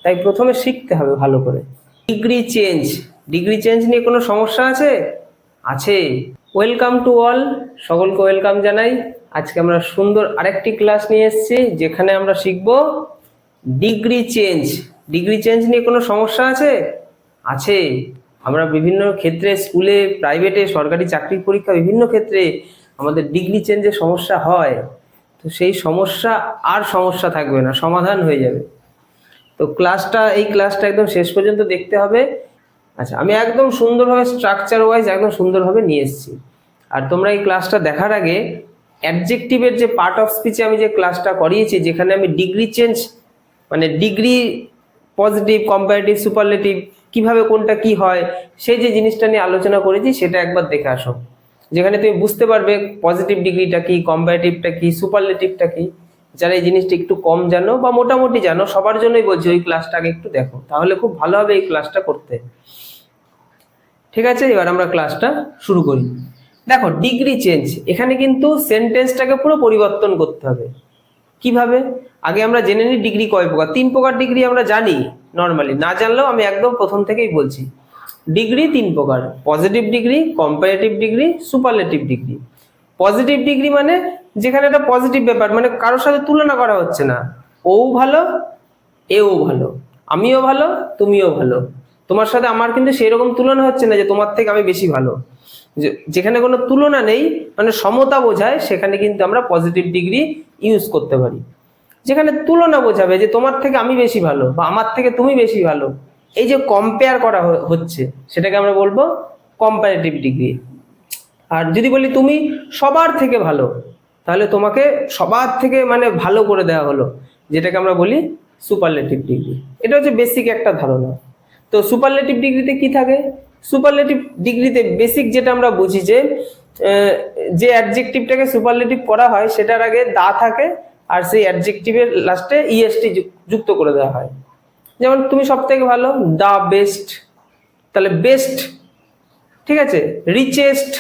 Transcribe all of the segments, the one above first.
তাই প্রথমে শিখতে হবে ভালো করে। ডিগ্রি চেঞ্জ, ডিগ্রি চেঞ্জ নিয়ে কোনো সমস্যা আছে? আছে। ওয়েলকাম টু অল, সকলকে ওয়েলকাম জানাই। আজকে আমরা সুন্দর আরেকটি ক্লাস নিয়ে এসেছি যেখানে আমরা শিখব ডিগ্রি চেঞ্জ। ডিগ্রি চেঞ্জ নিয়ে কোনো সমস্যা আছে? আছে। আমরা বিভিন্ন ক্ষেত্রে স্কুলে, প্রাইভেটে, সরকারি চাকরির পরীক্ষা, বিভিন্ন ক্ষেত্রে আমাদের ডিগ্রি চেঞ্জের সমস্যা হয়। তো সেই সমস্যা আর সমস্যা থাকবে না, সমাধান হয়ে যাবে। তো এই ক্লাসটা একদম শেষ পর্যন্ত দেখতে হবে। আচ্ছা, আমি একদম সুন্দরভাবে স্ট্রাকচার ওয়াইজ একদম সুন্দরভাবে নিয়ে এসেছি। আর তোমরা এই ক্লাসটা দেখার আগে অ্যাডজেক্টিভের যে পার্ট অফ স্পিচে আমি যে ক্লাসটা করিয়েছি, যেখানে আমি ডিগ্রি চেঞ্জ মানে ডিগ্রি পজিটিভ, কম্পারেটিভ, সুপারলেটিভ কিভাবে কোনটা কি হয় সেই যে জিনিসটা নিয়ে আলোচনা করেছি, সেটা একবার দেখে আসো। যেখানে তুমি বুঝতে পারবে পজিটিভ ডিগ্রিটা কি, কম্পারেটিভটা কি, সুপারলেটিভটা কি। যারা এই জিনিসটা একটু কম জানো বা মোটামুটি জানো, সবার জন্যই বলছি ওই ক্লাসটা আগে একটু দেখো, তাহলে খুব ভালো হবে এই ক্লাসটা করতে। ঠিক আছে, এবার আমরা ক্লাসটা শুরু করি। দেখো, ডিগ্রি চেঞ্জ, এখানে কিন্তু সেন্টেন্সটাকে পুরো পরিবর্তন করতে হবে। কিভাবে? আগে আমরা জেনে নিই ডিগ্রি কয় প্রকার। 3 প্রকার ডিগ্রি আমরা জানি নর্মালি, না জানলেও আমি একদম প্রথম থেকেই বলছি। ডিগ্রি 3 প্রকার: positive degree, comparative degree, superlative degree. Positive degree মানে যেখানে একটা পজিটিভ ব্যাপার, মানে কারোর সাথে তুলনা করা হচ্ছে না, ও ভালো এও ভালো, আমিও ভালো তুমিও ভালো, তোমার সাথে আমার কিন্তু সেই রকম তুলনা হচ্ছে না যে তোমার থেকে আমি বেশি ভালো। যেখানে কোনো তুলনা নেই, মানে সমতা বোঝায়, সেখানে কিন্তু আমরা পজিটিভ ডিগ্রি ইউজ করতে পারি। যেখানে তুলনা বোঝাবে যে তোমার থেকে আমি বেশি ভালো বা আমার থেকে তুমি বেশি ভালো, এই যে কম্পেয়ার করা হচ্ছে, সেটাকে আমরা বলবো কম্পারেটিভ ডিগ্রি। আর যদি বলি তুমি সবার থেকে ভালো, তাহলে তোমাকে সবার থেকে মানে ভালো করে দেওয়া হলো, যেটাকে আমরা বলি সুপারলেটিভ ডিগ্রি। এটা হচ্ছে বেসিক একটা ধারণা। তো সুপারলেটিভ ডিগ্রিতে কি থাকে? সুপারলেটিভ ডিগ্রিতে বেসিক যেটা আমরা বুঝি যে অ্যাডজেক্টিভটাকে সুপারলেটিভ করা হয় সেটার আগে দা থাকে, আর সেই অ্যাডজেক্টিভের লাস্টে ইএসটি যুক্ত করে দেওয়া হয়। যেমন তুমি সব থেকে ভালো, দা বেস্ট, তাহলে বেস্ট। ঠিক আছে, রিচেস্ট,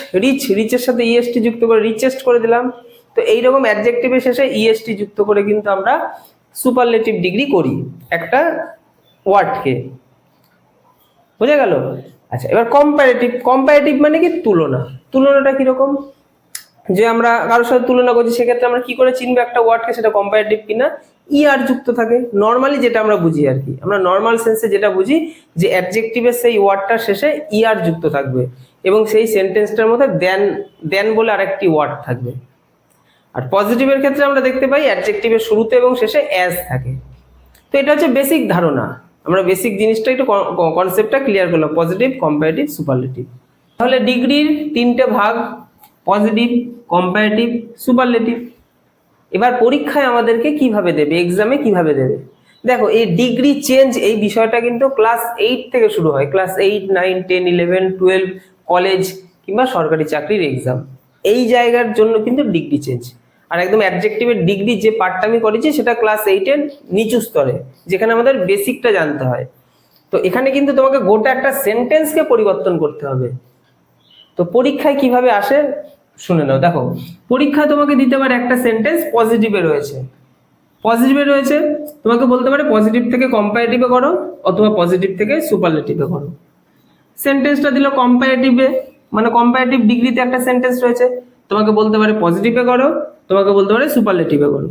রিচের সাথে ইএসটি যুক্ত করে রিচেস্ট করে দিলাম। তো এইরকম অ্যাডজেক্টিভের শেষে ইএসটি যুক্ত করে কিন্তু আমরা সুপারলেটিভ ডিগ্রি করি একটা ওয়ার্ডকে। বোঝা গেল? আচ্ছা, এবার কম্পারেটিভ। কম্পারেটিভ মানে কি? তুলনা। তুলনাটা কিরকম? যে আমরা কারোর সাথে তুলনা করছি, সেক্ষেত্রে আমরা কি করে চিনবো একটা ওয়ার্ডকে সেটা কম্পারেটিভ কিনা? ইআর যুক্ত থাকে নর্মালি, যেটা আমরা বুঝি আর কি। আমরা নর্মাল সেন্সে যেটা বুঝি যে অ্যাডজেক্টিভের সেই ওয়ার্ডটার শেষে ইআর যুক্ত থাকবে এবং সেই সেন্টেন্সটার মধ্যে দেন বলে আরেকটি ওয়ার্ড থাকবে। আর পজিটিভের ক্ষেত্রে আমরা দেখতে পাই অ্যাডজেক্টিভের শুরুতে এবং শেষে অ্যাজ থাকে। তো এটা হচ্ছে বেসিক ধারণা। আমরা বেসিক জিনিসটা একটু কনসেপ্টটা ক্লিয়ার করলাম, পজিটিভ, কম্পারেটিভ, সুপারলেটিভ। তাহলে ডিগ্রির 3টে ভাগ: পজিটিভ, কম্পারেটিভ, সুপারলেটিভ। এবার পরীক্ষায় আমাদেরকে কিভাবে দেবে, এক্সামে কিভাবে দেবে? দেখো, এই ডিগ্রি চেঞ্জ এই বিষয়টা কিন্তু ক্লাস 8 থেকে শুরু হয়। ক্লাস 8, 9, 10, 11, 12, কলেজ কিংবা সরকারি চাকরির এক্সাম, এই জায়গার জন্য কিন্তু ডিগ্রি চেঞ্জ। আর একদম অ্যাডজেক্টিভের ডিগ্রি যে পার্টটা আমি করেছি সেটা ক্লাস 8-এর নিচু স্তরে, যেখানে আমাদের বেসিকটা জানতে হয়। তো এখানে কিন্তু তোমাকে গোটা একটা সেন্টেন্সকে পরিবর্তন করতে হবে। তো পরীক্ষায় কিভাবে আসে শুনে নাও। দেখো, পরীক্ষায় তোমাকে দিতে পারে একটা সেন্টেন্স পজিটিভে রয়েছে, তোমাকে বলতে পারে পজিটিভ থেকে কম্পারেটিভে করো অথবা পজিটিভ থেকে সুপারলেটিভে করো। সেন্টেন্সটা দিল কম্পারেটিভে, মানে কম্পারেটিভ ডিগ্রিতে একটা সেন্টেন্স রয়েছে, তোমাকে বলতে পারে পজিটিভে করো, তোমাকে বলতে পারে সুপারলেটিভে করো।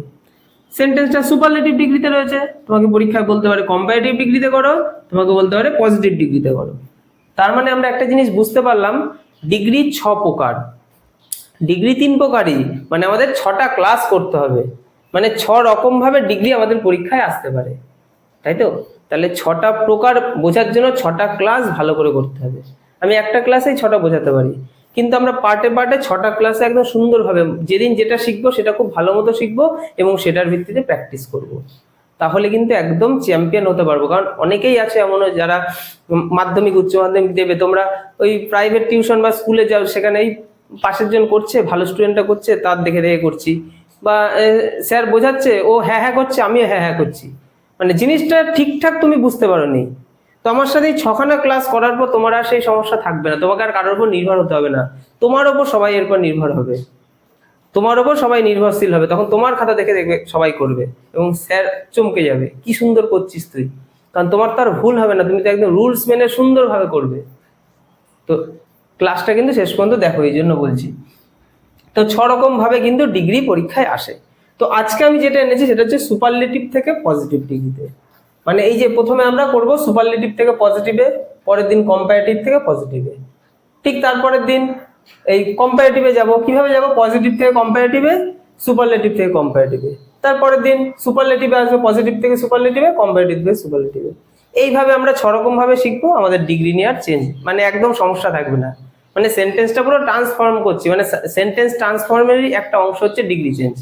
সেন্টেন্সটা সুপারলেটিভ ডিগ্রিতে রয়েছে, তোমাকে পরীক্ষায় বলতে পারে কম্পারেটিভ ডিগ্রিতে করো, তোমাকে বলতে পারে পজিটিভ ডিগ্রিতে করো। তার মানে আমরা একটা জিনিস বুঝতে পারলাম, ডিগ্রি 6 প্রকার, ডিগ্রি 3 প্রকারই, মানে আমাদের 6টা ক্লাস করতে হবে, মানে 6 রকম ভাবে ডিগ্রি আমাদের পরীক্ষায় আসতে পারে, তাই তো? তাহলে 6টা প্রকার বোঝার জন্য 6টা ক্লাস ভালো করে করতে হবে। আমি একটা ক্লাসেই 6টা বোঝাতে পারি, কিন্তু আমরা পার্টে পার্টে 6টা ক্লাসে একদম সুন্দরভাবে যেদিন যেটা শিখবো সেটা খুব ভালো মতো শিখবো এবং সেটার ভিত্তিতে প্র্যাকটিস করব। তাহলে কিন্তু একদম চ্যাম্পিয়ন হতে পারবো। কারণ অনেকেই আছে এমনও যারা মাধ্যমিক, উচ্চ মাধ্যমিক দেবে, তোমরা ওই প্রাইভেট টিউশন বা স্কুলে যাও, সেখানে এই পাশের জন করছে, ভালো স্টুডেন্টটা করছে, তার দেখে দেখে করছি, বা স্যার বোঝাচ্ছে, ও হ্যাঁ হ্যাঁ করছে, আমিও হ্যাঁ হ্যাঁ করছি, মানে জিনিসটা ঠিকঠাক তুমি বুঝতে পারোনি। তো আমার সাথে এই 6খানা ক্লাস করার পর তোমার আর সেই সমস্যা থাকবে না, তোমাকে আর কারোর উপর নির্ভর হতে হবে না, তোমার ওপর সবাই এরপর নির্ভর হবে, তোমার ওপর সবাই নির্ভরশীল হবে। তখন তোমার খাতা দেখে দেখবে সবাই করবে এবং স্যার চমকে যাবে, কি সুন্দর করছিস তুই, কারণ তোমার তো আর ভুল হবে না, তুমি তো একদম রুলস মেনে সুন্দরভাবে করবে। তো ক্লাসটা কিন্তু শেষ পর্যন্ত দেখো, এই জন্য বলছি। তো 6 রকম ভাবে কিন্তু ডিগ্রি পরীক্ষায় আসে। তো আজকে আমি যেটা এনেছি সেটা হচ্ছে সুপারলেটিভ থেকে পজিটিভ ডিগ্রিতে। মানে এই যে প্রথমে আমরা করব সুপারলেটিভ থেকে পজিটিভে, পরের দিন কম্পারেটিভ থেকে পজিটিভে, ঠিক তারপরের দিন এই কম্পারেটিভে যাব। কিভাবে যাব? পজিটিভ থেকে কম্পারেটিভে, সুপারলেটিভ থেকে কম্পারেটিভে, তারপরের দিন সুপারলেটিভে আসবে, পজিটিভ থেকে সুপারলেটিভে, কম্পারেটিভ থেকে সুপারলেটিভে। এইভাবে আমরা 6 রকম ভাবে শিখবো আমাদের ডিগ্রি নেওয়ার চেঞ্জ, মানে একদম সমস্যা থাকবে না। মানে সেন্টেন্সটা পুরো ট্রান্সফর্ম করছি, মানে সেন্টেন্স ট্রান্সফর্মেরই একটা অংশ হচ্ছে ডিগ্রি চেঞ্জ।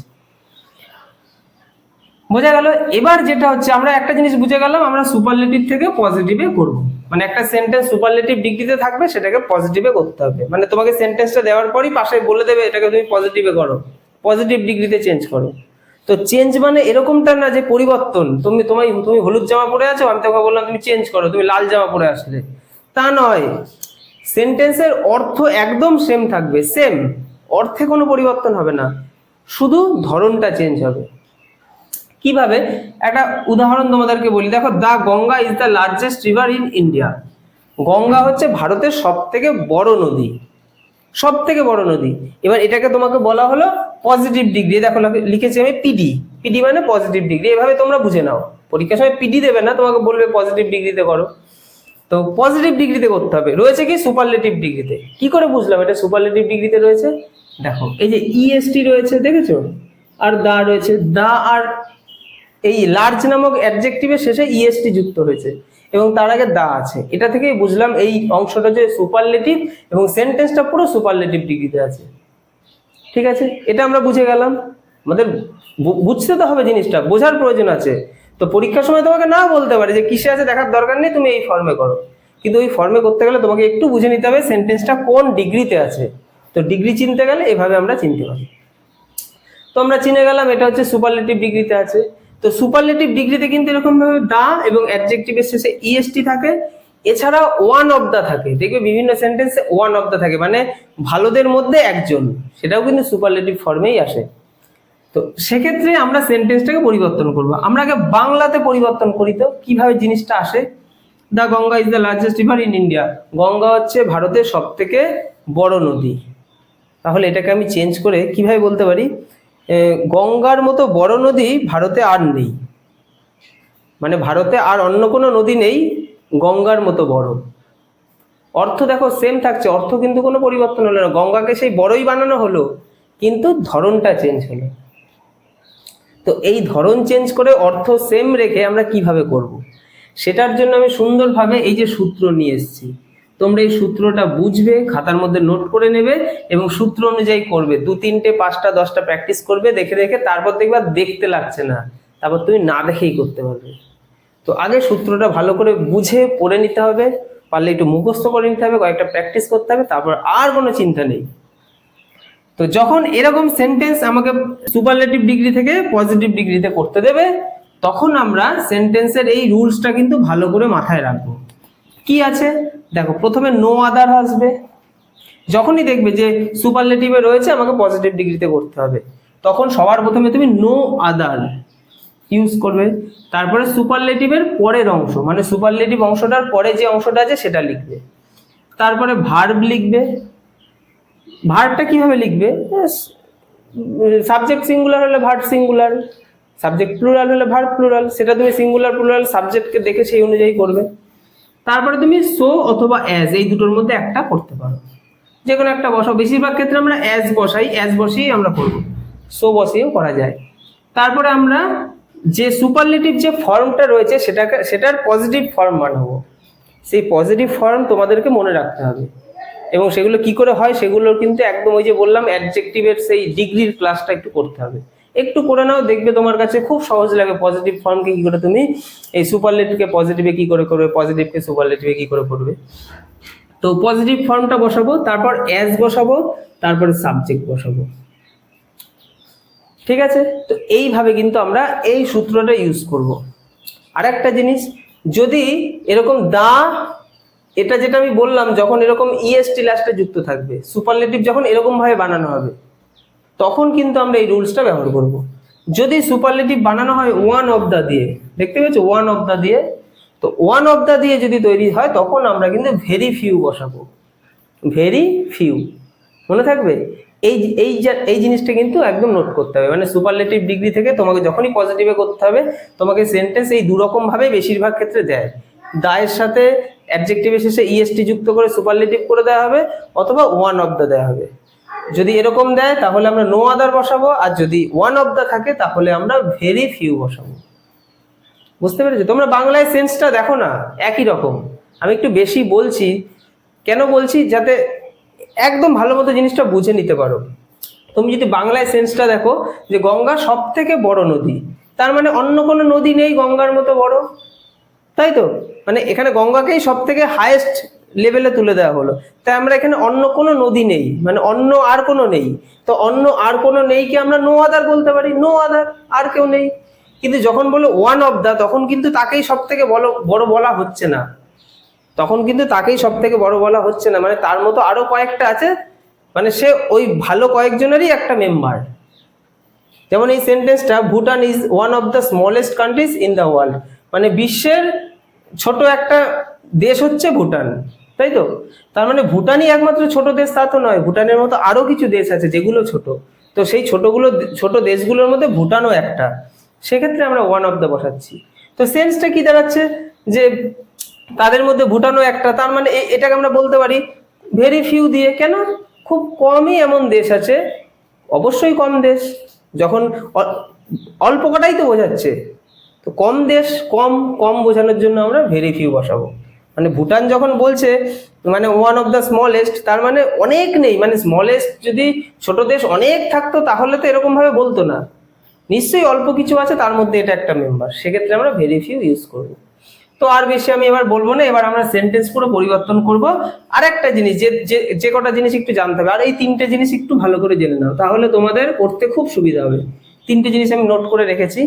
বোঝা গেল? এবার যেটা হচ্ছে, আমরা একটা জিনিস বুঝে গেলাম, আমরা সুপারলেটিভ থেকে পজিটিভে করব। মানে একটা সেন্টেন্স সুপারলেটিভ ডিগ্রিতে থাকবে, সেটাকে পজিটিভে করতে হবে। মানে তোমাকে সেন্টেন্সটা দেওয়ার পরই পাশে বলে দেবে এটাকে তুমি পজিটিভে করো, পজিটিভ ডিগ্রিতে চেঞ্জ করো। তো চেঞ্জ মানে এরকমটা না যে পরিবর্তন, তুমি হলুদ জামা পরে আছো, আমি তোমাকে বললাম তুমি চেঞ্জ করো, তুমি লাল জামা পরে আসলে, তা নয়। সেন্টেন্সের অর্থ একদম সেম থাকবে, সেম অর্থে কোনো পরিবর্তন হবে না, শুধু ধরনটা চেঞ্জ হবে। কিভাবে? একটা উদাহরণ তোমাদেরকে বলি, দেখো, the Ganga is the largest river in India. Ganga হচ্ছে ভারতের সব থেকে বড় নদী, সব থেকে বড় নদী। এবার এটাকে তোমাকে বলা হলো পজিটিভ ডিগ্রি। দেখো লিখেছি আমি পিডি, পিডি মানে পজিটিভ ডিগ্রি। এভাবে তোমরা বুঝে নাও, পরীক্ষার সময় পিডি দেবে না, তোমাকে বলবে পজিটিভ ডিগ্রিতে করো। তো পজিটিভ ডিগ্রিতে করতে হবে। রয়েছে কি সুপারলেটিভ ডিগ্রিতে। কি করে বুঝলাম এটা সুপারলেটিভ ডিগ্রিতে রয়েছে? দেখো এই যে ইএসটি রয়েছে, দেখেছো, আর দা রয়েছে। দা আর এই লার্জ নামক অ্যাডজেক্টিভের শেষে ইএসটি যুক্ত হয়েছে এবং তার আগে দা আছে। এটা থেকেই বুঝলাম এই অংশটা যে সুপারলেটিভ এবং সেন্টেন্সটা পুরো সুপারলেটিভ ডিগ্রিতে আছে। ঠিক আছে, এটা আমরা বুঝে গেলাম। আমাদের বুঝতে তো হবে, জিনিসটা বোঝার প্রয়োজন আছে। তো পরীক্ষার সময় তোমাকে না বলতে পারে যে কিসে আছে দেখার দরকার নেই, তুমি এই ফর্মে করো, কিন্তু ওই ফর্মে করতে গেলে তোমাকে একটু বুঝে নিতে হবে সেন্টেন্সটা কোন ডিগ্রিতে আছে। তো ডিগ্রি চিনতে গেলে এভাবে আমরা চিনতে পারি। তো আমরা চিনে গেলাম এটা হচ্ছে সুপারলেটিভ ডিগ্রিতে আছে। তো সুপারলেটিভ ডিগ্রিতে কিন্তু এরকম ভাবে দা এবং অ্যাডজেক্টিভের শেষে ইএসটি থাকে, এছাড়া ওয়ান অফ দা থাকে। দেখবে বিভিন্ন সেন্টেন্সে ওয়ান অফ দা থাকে, মানে ভালোদের মধ্যে একজন, সেটাও কিন্তু সুপারলেটিভ ফর্মেই আসে। তো সেক্ষেত্রে আমরা সেন্টেন্সটাকে পরিবর্তন করব। আমরা আগে বাংলাতে পরিবর্তন করি। তো কিভাবে জিনিসটা আসে? The Ganga is the largest river in India. Ganga হচ্ছে ভারতের সব থেকে বড় নদী। তাহলে এটাকে আমি চেঞ্জ করে কিভাবে বলতে পারি? গঙ্গার মতো বড় নদী ভারতে আর নেই। মানে ভারতে আর অন্য কোনো নদী নেই গঙ্গার মতো বড়। অর্থ দেখো সেম থাকছে, অর্থ কিন্তু কোনো পরিবর্তন হলো না। গঙ্গাকে সেই বড়ই বানানো হলো, কিন্তু ধরনটা চেঞ্জ হলো। তো এই ধরন চেঞ্জ করে অর্থ সেম রেখে আমরা কিভাবে করব, সেটার জন্য আমি সুন্দরভাবে এই যে সূত্র নিয়ে এসেছি। তোমরা এই সূত্রটা বুঝবে, খাতার মধ্যে নোট করে নেবে এবং সূত্র অনুযায়ী করবে। 2, 3, 5, 10টা প্র্যাকটিস করবে দেখে দেখে, তারপর দেখবে দেখতে লাগছে না, তারপর তুমি না দেখেই করতে পারবে। তো আগে সূত্রটা ভালো করে বুঝে পড়ে নিতে হবে, পারলে একটু মুখস্থ করে নিতে হবে, কয়েকটা প্র্যাকটিস করতে হবে, তারপর আর কোনো চিন্তা নেই। তো যখন এরকম সেন্টেন্স আমাকে সুপারলেটিভ ডিগ্রি থেকে পজিটিভ ডিগ্রিতে করতে দেবে, তখন আমরা সেন্টেন্সের এই রুলসটা কিন্তু ভালো করে মাথায় রাখবো। কি আছে দেখো, প্রথমে নো আদার আসবে। যখনই দেখবে যে সুপারলেটিভে রয়েছে আমাকে পজিটিভ ডিগ্রিতে করতে হবে, তখন সবার প্রথমে তুমি নো আদার ইউজ করবে। তারপরে সুপারলেটিভের পরের অংশ, মানে সুপারলেটিভ অংশটার পরে যে অংশটা আছে সেটা লিখবে। তারপরে ভার্ব লিখবে। ভার্বটা কিভাবে লিখবে? সাবজেক্ট সিঙ্গুলার হলে ভার্ব সিঙ্গুলার, সাবজেক্ট প্লুরাল হলে ভার্ব প্লুরাল, সেটা তুমি সিঙ্গুলার প্লুরাল সাবজেক্টকে দেখে সেই অনুযায়ী করবে। তারপরে তুমি সো অথবা অ্যাজ, এই দুটোর মধ্যে একটা করতে পারো, যে কোনো একটা বসাও। বেশিরভাগ ক্ষেত্রে আমরা অ্যাজ বসাই, অ্যাজ বসিয়েই আমরা করবো, সো বসিয়েও করা যায়। তারপরে আমরা যে সুপারলেটিভ যে ফর্মটা রয়েছে সেটার পজিটিভ ফর্ম বানাবো। সেই পজিটিভ ফর্ম তোমাদেরকে মনে রাখতে হবে, এবং সেগুলো কি করে হয় সেগুলোর কিন্তু একদম ওই যে বললাম অ্যাডজেক্টিভের সেই ডিগ্রির ক্লাসটা একটু করতে হবে। একটু করে নাও, দেখবে তোমার কাছে খুব সহজ লাগে পজিটিভ ফর্মকে কি করে তুমি এই সুপারলেটিভকে পজিটিভে কি করে করবে, পজিটিভকে সুপারলেটিভে কি করে করবে। তো পজিটিভ ফর্মটা বসাবো, তারপর অ্যাজ বসাবো, তারপরে সাবজেক্ট বসাবো। ঠিক আছে, তো এইভাবে কিন্তু আমরা এই সূত্রটা ইউজ করব। আর একটা জিনিস, যদি এরকম দা, এটা যেটা আমি বললাম, যখন এরকম ইএসটি লাস্টে যুক্ত থাকবে, সুপারলেটিভ যখন এরকম ভাবে বানানো হবে, তখন কিন্তু আমরা এই রুলসটা ব্যবহার করব। যদি সুপারলেটিভ বানানো হয় ওয়ান অফ দা দিয়ে, দেখতে পেয়েছো ওয়ান অফ দা দিয়ে, তো ওয়ান অফ দ্য দিয়ে যদি তৈরি হয় তখন আমরা কিন্তু ভেরি ফিউ বসাবো, ভেরি ফিউ। মনে থাকবে? এই এই এই জিনিসটা কিন্তু একদম নোট করতে হবে। মানে সুপারলেটিভ ডিগ্রি থেকে তোমাকে যখনই পজিটিভে করতে হবে, তোমাকে সেন্টেন্স এই দুরকম ভাবে বেশিরভাগ ক্ষেত্রে দেয়। দায়ের সাথে অ্যাডজেক্টিভের শেষে ইএসটি যুক্ত করে সুপারলেটিভ করে দেওয়া হবে, অথবা ওয়ান অফ দ্য দেওয়া হবে। যদি এরকম দেয় তাহলে আমরা নো আদার বসাবো, আর যদি ওয়ান অফ দ্য থাকে তাহলে আমরা ভেরি ফিউ বসাবো। বুঝতে পেরেছো? তোমরা বাংলায় সেন্সটা দেখো না, একই রকম। আমি একটু বেশি বলছি, কেন বলছি? যাতে একদম ভালো মতো জিনিসটা বুঝে নিতে পারো। তুমি যদি বাংলায় সেন্সটা দেখো যে গঙ্গা সব থেকে বড় নদী, তার মানে অন্য কোনো নদী নেই গঙ্গার মতো বড়, তাই তো? মানে এখানে গঙ্গাকেই সব থেকে হাইয়েস্ট লেভেলে তুলে দেওয়া হলো। তাই আমরা এখানে অন্য কোনো নদী নেই, মানে অন্য আর কোনো নেই। তো অন্য আর কোনো নেই কি আমরা নো আদার বলতে পারি, নো আদার, আর কেউ নেই। কিন্তু যখন বলো ওয়ান অফ দা, তখন কিন্তু তাকেই সব থেকে বড় বলা হচ্ছে না, তখন কিন্তু তাকেই সব থেকে বড় বলা হচ্ছে না। মানে তার মতো আরো কয়েকটা আছে, মানে সে ওই ভালো কয়েকজনেরই একটা মেম্বার। যেমন এই সেন্টেন্সটা, Bhutan is one of the smallest countries in the world, মানে বিশ্বের ছোট একটা দেশ হচ্ছে ভুটান, তাই তো? তার মানে ভুটানই একমাত্র ছোট দেশ তা তো নয়, ভুটানের মতো আরো কিছু দেশ আছে যেগুলো ছোট। তো সেই ছোট দেশগুলোর মধ্যে ভুটানও একটা, সেক্ষেত্রে আমরা ওয়ান অফ দ্য বসাচ্ছি। তো সেন্সটা কি দাঁড়াচ্ছে যে তাদের মধ্যে ভুটানও একটা, তার মানে এটাকে আমরা বলতে পারি ভেরি ফিউ দিয়ে। কেন? খুব কমই এমন দেশ আছে, অবশ্যই কম দেশ, যখন অল্প কটাই তো বোঝাচ্ছে। তো কম দেশ, কম কম বোঝানোর জন্য আমরা ভেরি ফিউ বসাবো। মানে ভুটান যখন বলছে মানে ওয়ান অফ দ্য স্মলেস্ট, তার মানে অনেক নেই। মানে স্মলেস্ট যদি ছোট দেশ অনেক থাকতো তাহলে তো এরকম ভাবে বলতো না, নিশ্চয়ই অল্প কিছু আছে, তার মধ্যে এটা একটা মেম্বার, সেক্ষেত্রে আমরা ভেরি ফিউ ইউজ করবো। তো আর বেশি আমি এবার বলবো না, এবার আমরা সেন্টেন্স পুরো পরিবর্তন করব। আর একটা জিনিস, যে কটা জিনিস একটু জানতে হবে, আর এই তিনটে জিনিস একটু ভালো করে জেনে নাও, তাহলে তোমাদের পড়তে খুব সুবিধা হবে। তিনটে জিনিস আমি নোট করে রেখেছি।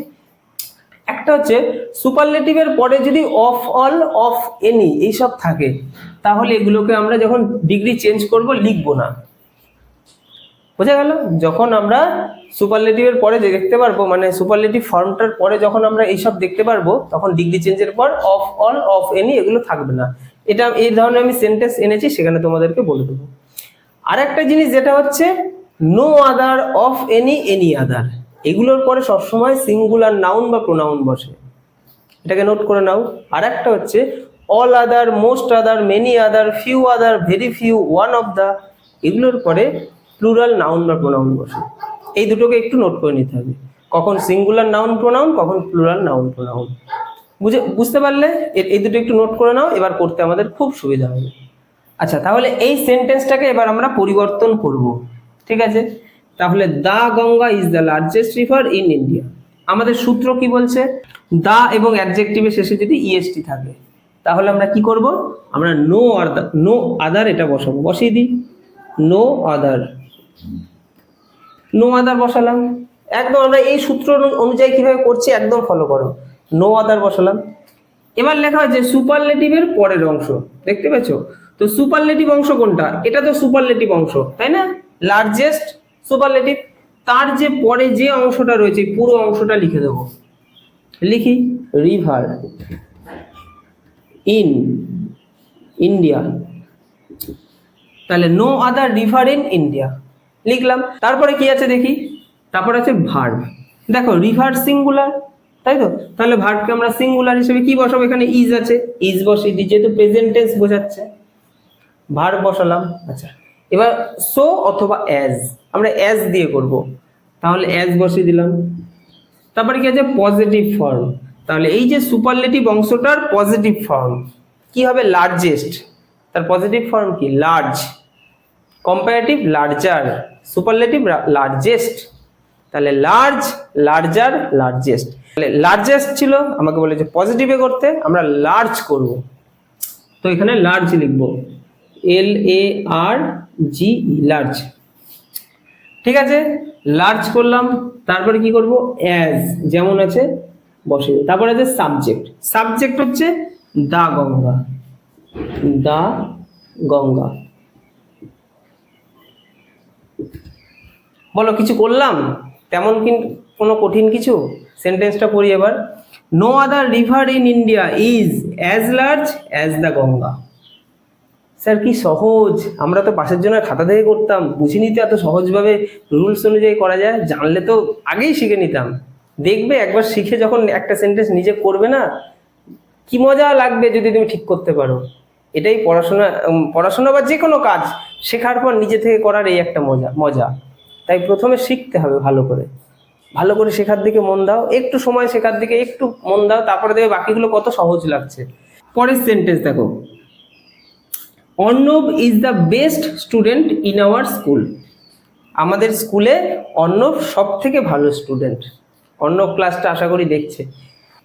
একটা হচ্ছে সুপারলেটিভের পরে যদি অফ অল, অফ এনি এইসব থাকে, তাহলে এগুলোকে আমরা যখন ডিগ্রি চেঞ্জ করব লিখবো না। বোঝা গেল? যখন আমরা সুপারলেটিভের পরে যে দেখতে পারবো, মানে সুপারলেটিভ ফর্মটার পরে যখন আমরা এইসব দেখতে পারবো, তখন ডিগ্রি চেঞ্জের পর অফ অল, অফ এনি এগুলো থাকবে না। এটা এই ধরনের আমি সেন্টেন্স এনেছি, সেখানে তোমাদেরকে বলে দেবো। আর একটা জিনিস যেটা হচ্ছে no other, of any, any other, এগুলোর পরে সবসময় সিঙ্গুলার নাউন বা প্রোনাউন বসে, এটাকে নোট করে নাও। আর একটা হচ্ছে all other, most other, many other, few other, very few, one of the, এগুলোর পরে প্লুরাল নাউন বা প্রোনাউন বসে। এই দুটোকে একটু নোট করে নিতে হবে, কখন সিঙ্গুলার নাউন প্রোনাউন, কখন প্লুরাল নাউন প্রোনাউন। বুঝতে পারলে? এই দুটো একটু নোট করে নাও, এবার করতে আমাদের খুব সুবিধা হবে। আচ্ছা, তাহলে এই সেন্টেন্সটাকে এবার আমরা পরিবর্তন করব, ঠিক আছে? তাহলে the Ganga is the largest river in India. আমাদের সূত্র কি বলছে? দা এবং অ্যাডজেক্টিভের শেষে যদি ইএসটি থাকে, তাহলে আমরা কি করব? আমরা নো আদার এটা বসাবো, বসিয়ে দিই নো আদার, নো আদার বসালাম। একদম আমরা এই সূত্র অনুযায়ী কিভাবে করছি একদম ফলো করো। নো আদার বসালাম। এবার লেখা হয়েছে সুপারলেটিভের পরের অংশ, দেখতে পেয়েছ? তো সুপারলেটিভ অংশ কোনটা? এটা তো সুপারলেটিভ অংশ, তাই না? লার্জেস্ট সুপারলেটিভ, তার যে পরে যে অংশটা রয়েছে পুরো অংশটা লিখে দেবো। লিখি রিভার ইন ইন্ডিয়া, তাহলে no other river in India লিখলাম। তারপরে কি আছে দেখি, তারপরে আছে ভার্ব। দেখো রিভার সিঙ্গুলার, তাই তো? তাহলে ভার্বকে আমরা সিঙ্গুলার হিসেবে কি বসাবো? এখানে ইজ আছে, ইজ বসিয়ে দিই, যেহেতু প্রেজেন্ট টেন্স বোঝাচ্ছে, ভার্ব বসালাম। আচ্ছা, এবার সো অথবা অ্যাজ, আমরা অ্যাজ দিয়ে করব, তাহলে অ্যাজ বসিয়ে দিলাম। তারপরে কি আছে? পজিটিভ ফর্ম, তাহলে এই যে সুপারলেটিভ অংশটার পজিটিভ ফর্ম কি হবে? লার্জেস্ট, তার পজিটিভ ফর্ম কি? Large. Comparative larger, superlative largest, তাহলে লার্জ, লার্জার, লার্জেস্ট। তাহলে লার্জেস্ট ছিল, আমাকে বলে যে পজিটিভে করতে, আমরা লার্জ করব, তো এখানে লার্জ লিখব, LARGE, লার্জ। ঠিক আছে, লার্জ করলাম। তারপরে কি করব? অ্যাজ যেমন আছে বসিয়ে। তারপরে আছে সাবজেক্ট, সাবজেক্ট হচ্ছে দা গঙ্গা, দা গঙ্গা। বলো কিছু করলাম তেমন, কিন্তু কোনো কঠিন কিছু? সেন্টেন্সটা পড়ি এবার। No other river in India is as large as the Ganga. Sir কি সহজ, আমরা তো পাশের জন্য খাতা থেকে করতাম, বুঝিনি তো এত সহজভাবে রুলস অনুযায়ী করা যায়, জানলে তো আগেই শিখে নিতাম। দেখবে একবার শিখে যখন একটা সেন্টেন্স নিজে করবে না, কি মজা লাগবে যদি তুমি ঠিক করতে পারো। এটাই পড়াশোনা বা যে কোনো কাজ শেখার পর নিজে থেকে করার এই একটা মজা। তাই প্রথমে শিখতে হবে ভালো করে শেখার দিকে মন দাও, একটু সময় শেখার দিকে একটু মন দাও, তারপরে দেখবে বাকিগুলো কত সহজ লাগছে। পরের সেন্টেন্স দেখো, Arnab is the best student in our school. আমাদের স্কুলে অর্ণব সব থেকে ভালো স্টুডেন্ট। অর্ণব ক্লাসটা আশা করি দেখছে।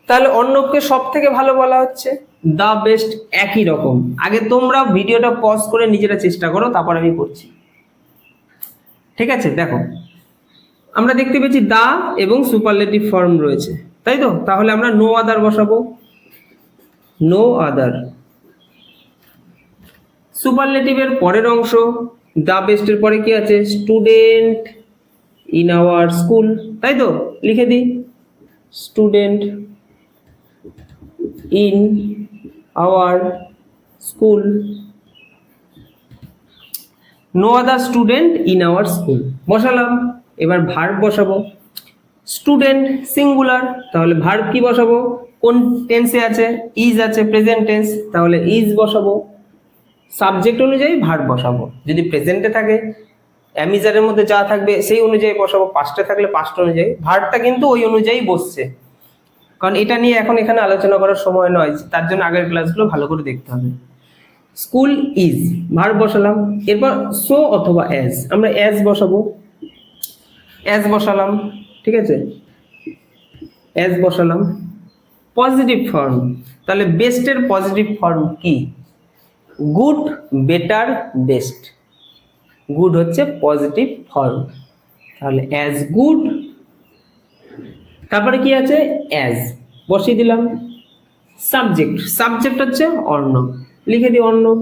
তাহলে অর্ণবকে সব থেকে ভালো বলা হচ্ছে দ্য বেস্ট, একই রকম। আগে তোমরা ভিডিওটা পজ করে নিজেরা চেষ্টা করো, তারপর আমি করছি, ঠিক আছে? দেখো আমরা দেখতে পেয়েছি দা এবং সুপারলেটিভ ফর্ম রয়েছে, তাই তো? তাহলে আমরা নো আদার বসাবো, নো আদার। সুপারলেটিভের পরের অংশ দা বেস্টের পরে কি আছে? স্টুডেন্ট ইন আওয়ার স্কুল, তাই তো? লিখে দিই student in our school, no other student in our school বসালাম। এবার ভার্ব বসাবো, স্টুডেন্ট সিঙ্গুলার, তাহলে ভার্ব কি বসাবো? কোন টেন্সে আছে? ইজ আছে, প্রেজেন্ট টেন্স, তাহলে ইজ বসাবো। সাবজেক্ট অনুযায়ী ভার্ব বসাবো, যদি প্রেজেন্টে থাকে অ্যামিজারের মধ্যে যা থাকবে সেই অনুযায়ী বসাবো, পাস্টে থাকলে পাস্ট অনুযায়ী। ভার্বটা কিন্তু ওই অনুযায়ী বসছে, কারণ এটা নিয়ে এখন এখানে আলোচনা করার সময় নয়, তার জন্য আগের ক্লাসগুলো ভালো করে দেখতে হবে। স্কুল ইজ ভার্ব বসালাম। এরপর সো অথবা অ্যাজ, আমরা অ্যাজ বসাবো, অ্যাজ বসালাম, ঠিক আছে? অ্যাজ বসালাম। পজিটিভ ফর্ম, তাহলে বেস্টের পজিটিভ ফর্ম কি? Good, better, best. গুড হচ্ছে পজিটিভ ফর্ম, তাহলে অ্যাজ গুড। তারপরে কি আছে? অ্যাজ বসিয়ে দিলাম। সাবজেক্ট হচ্ছে অর্ণব, লিখে দিই অর্ণব।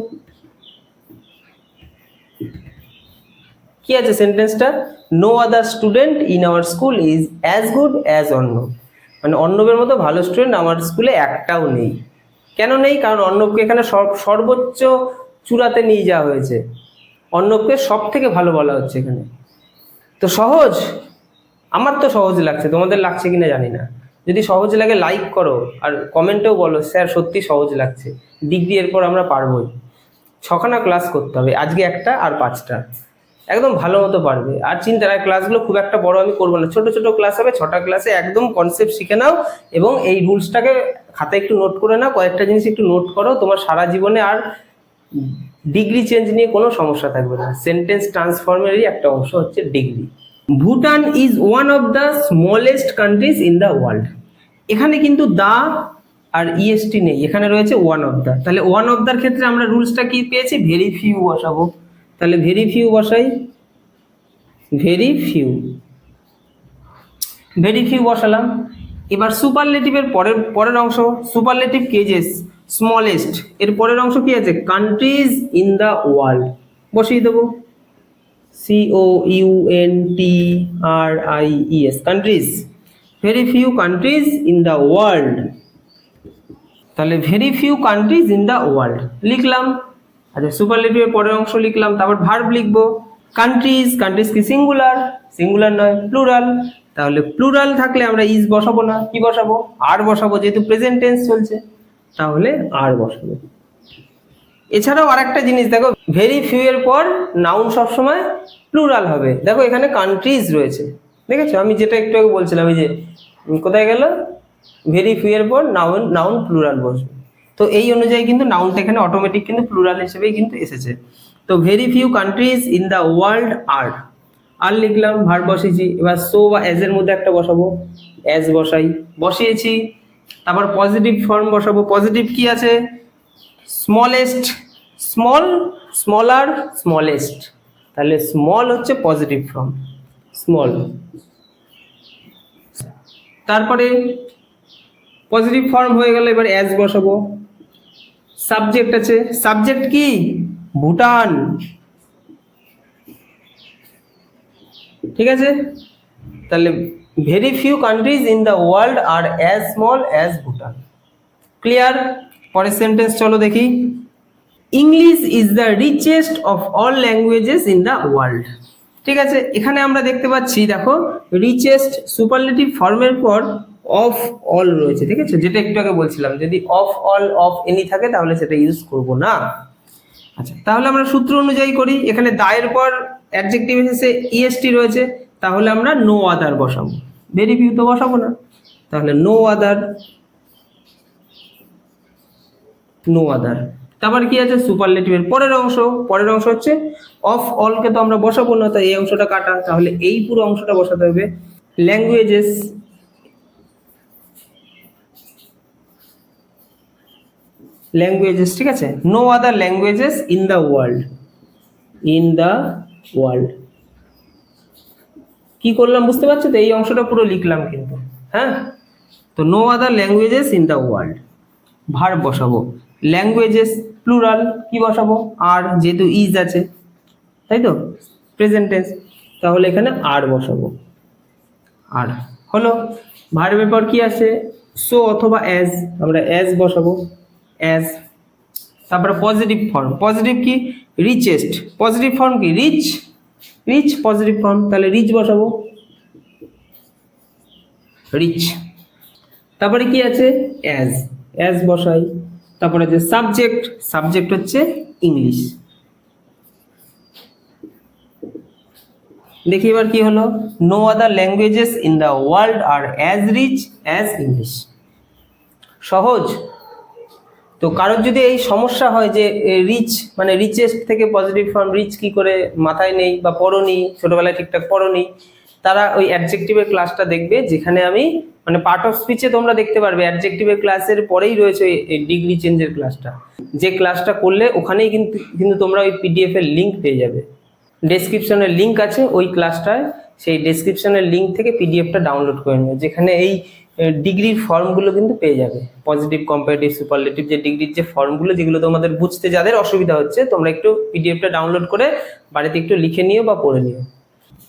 কি আছে সেন্টেন্সটা? No other student in our school is as good as Arnab. মানে অর্ণবের মতো ভালো স্টুডেন্ট আমার স্কুলে একটাও নেই। কেন নেই? কারণ অর্ণবকে এখানে সর্বোচ্চ চূড়াতে নিয়ে যাওয়া হয়েছে, অর্ণবকে সব থেকে ভালো বলা হচ্ছে এখানে। তো সহজ, আমার তো সহজ লাগছে, তোমাদের লাগছে কিনা জানি না। যদি সহজ লাগে লাইক করো, আর কমেন্টেও বলো স্যার সত্যি সহজ লাগছে। ডিগ্রি এরপর আমরা পারবোই। 6খানা ক্লাস করতে হবে, আজকে একটা আর 5টা, একদম ভালো মতো পারবে। আর চিন্তা নাই, ক্লাসগুলো খুব একটা বড় আমি করবো না, ছোট ছোট ক্লাস হবে। 6টা ক্লাসে একদম কনসেপ্ট শিখে নাও, এবং এই রুলসটাকে খাতায় একটু নোট করে নাও, কয়েকটা জিনিস একটু নোট করো, তোমার সারা জীবনে আর ডিগ্রি চেঞ্জ নিয়ে কোনো সমস্যা থাকবে না। সেন্টেন্স ট্রান্সফর্মেরই একটা অংশ হচ্ছে degree. Bhutan is one of the smallest countries in the world. এখানে কিন্তু দা আর ইএসটি নেই, এখানে রয়েছে ওয়ান অফ দ্য। তাহলে ওয়ান অফ দ্যার ক্ষেত্রে আমরা রুলসটা কি পেয়েছি? ভেরি ফিউ বসাবো, তাহলে ভেরি ফিউ বসাই, ভেরি ফিউ বসালাম। এবার সুপারলেটিভের পরের অংশ, সুপারলেটিভ কেজেস স্মলেস্ট, এর পরের অংশ কি আছে? কান্ট্রিজ ইন দ্য ওয়ার্ল্ড বসিয়ে দেবো, COUNTRIES, countries. Very few countries in the world, তাহলে very few countries in the world লিখলাম। আচ্ছা, সুপারলেটিভের পরের অংশ লিখলাম, তারপর ভার্ব লিখবো। কান্ট্রিজ কি সিঙ্গুলার নয়, প্লুরাল। তাহলে প্লুরাল থাকলে আমরা ইজ বসাবো না, কি বসাবো? আর বসাবো, যেহেতু প্রেজেন্ট টেন্স চলছে, তাহলে আর বসাবো। এছাড়াও আরেকটা জিনিস দেখো, ভেরি ফিউ এর পর নাউন সবসময় প্লুরাল হবে। দেখো এখানে কান্ট্রিজ রয়েছে, দেখেছো? আমি যেটা একটু আগে বলছিলাম, এই যে কোথায় গেল? ভেরি ফিউ এর পর নাউন প্লুরাল বসবে। তো এই অনুযায়ী কিন্তু নাউনটা এখানে অটোমেটিক কিন্তু প্লুরাল হিসেবেই কিন্তু এসেছে। তো very few countries in the world আর লিখলাম, ভার্ব বসিয়েছি। এবার সো বা অ্যাজ এর মধ্যে একটা বসাবো, অ্যাজ বসিয়েছি। তারপর পজিটিভ ফর্ম বসাবো। পজিটিভ কি আছে? Smallest, smaller, smallest. তাহলে স্মল হচ্ছে পজিটিভ ফর্ম, স্মল। তারপরে পজিটিভ ফর্ম হয়ে গেল, এবার অ্যাজ বসাবো। সাবজেক্ট আছে, সাবজেক্ট কি? ভুটান, ঠিক আছে? তাহলে very few countries in the world are as small as Bhutan. Clear? পরের সেন্টেন্স চলো দেখি। English is the richest of all languages in the world. ঠিক আছে, এখানে আমরা দেখতে পাচ্ছি, দেখো রিচেস্ট সুপারলেটিভ ফর্মের পর অফ অল রয়েছে, ঠিক আছে, যেটা একটু আগে বলছিলাম, যদি অফ অল অফ এনি থাকে তাহলে সেটা ইউজ করব না। আচ্ছা, তাহলে আমরা সূত্র অনুযায়ী করি। এখানে দায়ের পর অ্যাডজেক্টিভ এসেছে, ইএসটি রয়েছে, তাহলে আমরা নো আদার বসাবো। ভেরি ফিউ তো বসাবো না, তাহলে নো আদার, নো আদার। তারপর কি আছে, সুপারলেটিভের পরের অংশ হচ্ছে অফ অলকে তো আমরা বসাবো না, তাই এই অংশটা কাটা, তাহলে এই পুরো অংশটা বসাতে হবে। ল্যাঙ্গুয়েজেস, ল্যাঙ্গুয়েজেস, ঠিক আছে, no other languages in the world, in the world. কি করলাম বুঝতে পারছো তো? এই অংশটা পুরো লিখলাম কিন্তু, হ্যাঁ। তো no other languages in the world, verb বসাবো। ল্যাঙ্গুয়েজেস প্লুরাল, কি বসাবো? আর, যেহেতু ইজ আছে, তাই তো, প্রেজেন্ট টেন্স, তাহলে এখানে আর বসাবো। আর হলো। ভার্বের পর কি আছে, সো অথবা অ্যাজ, আমরা অ্যাজ বসাবো, অ্যাজ। তারপরে পজিটিভ ফর্ম, পজিটিভ কি, রিচেস্ট, পজিটিভ ফর্ম কি, রিচ, রিচ পজিটিভ ফর্ম, তাহলে রিচ বসাবো, রিচ। তারপরে কি আছে, অ্যাজ, অ্যাজ বসাই। তারপরে যে সাবজেক্ট, সাবজেক্ট হচ্ছে ইংলিশ। দেখি এবার কি হলো, no other languages in the world are as rich as English. সহজ তো। কারোর যদি এই সমস্যা হয় যে রিচ মানে রিচেস্ট থেকে পজিটিভ ফর্ম রিচ কি করে মাথায় নেই বা পড়োনি, ছোটবেলায় ঠিকঠাক পড়োনি, তারা ওই অ্যাডজেক্টিভের ক্লাসটা দেখবে, যেখানে আমি মানে পার্ট অফ স্পিচে তোমরা দেখতে পারবে অ্যাডজেক্টিভের ক্লাসের পরেই রয়েছে এই ডিগ্রি চেঞ্জের ক্লাসটা, যে ক্লাসটা করলে ওখানেই কিন্তু তোমরা ওই পিডিএফ এর লিঙ্ক পেয়ে যাবে। ডেসক্রিপশনের লিঙ্ক আছে ওই ক্লাসটায়, সেই ডেসক্রিপশনের লিঙ্ক থেকে পিডিএফটা ডাউনলোড করে নেবে, যেখানে এই ডিগ্রির ফর্মগুলো কিন্তু পেয়ে যাবে। পজিটিভ, কম্পারেটিভ, সুপারলেটিভ, যে ডিগ্রির যে ফর্মগুলো, যেগুলো তোমাদের বুঝতে যাদের অসুবিধা হচ্ছে, তোমরা একটু পিডিএফটা ডাউনলোড করে বাড়িতে একটু লিখে নিও বা পড়ে নিও।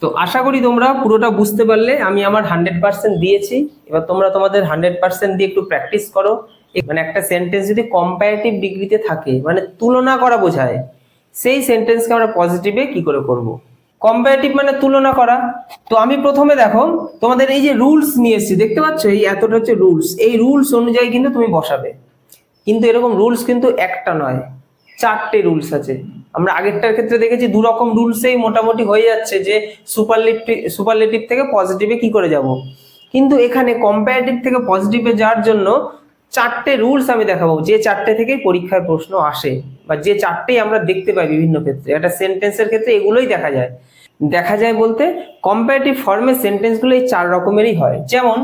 তো আশা করি তোমরা পুরোটা বুঝতে পারলে। আমি আমার 100% দিয়েছি, এবার তোমরা তোমাদের 100% দিয়ে একটু প্র্যাকটিস করো। মানে একটা সেন্টেন্স যদি কম্পারেটিভ ডিগ্রিতে থাকে, মানে তুলনা করা বোঝায়, সেই সেন্টেন্সকে আমরা পজিটিভে কি করে করব। কম্পারেটিভ মানে তুলনা করা। তো আমি প্রথমে দেখো তোমাদের এই যে রুলস নিয়ে এসেছি, দেখতে পাচ্ছ এই এতটা হচ্ছে রুলস, এই রুলস অনুযায়ী কিন্তু তুমি বসাবে। কিন্তু এরকম রুলস কিন্তু একটা নয়, 4টে রুলস আছে। আমরা আগেরটার ক্ষেত্রে দেখেছি 2 রকম রুলসেই মোটামুটি হয়ে যাচ্ছে যে সুপারলেটিভ থেকে পজিটিভে কি করে যাব। কিন্তু এখানে কম্পারেটিভ থেকে পজিটিভে যাওয়ার জন্য 4টে রুলস আমি দেখাবো, যে 4টে থেকেই পরীক্ষায় প্রশ্ন আসে, বা যে 4টেই আমরা দেখতে পাই বিভিন্ন ক্ষেত্রে। একটা সেন্টেন্সের ক্ষেত্রে এগুলোই দেখা যায় বলতে কম্পারেটিভ ফর্মের সেন্টেন্সগুলো এই 4 রকমেরই হয়। যেমন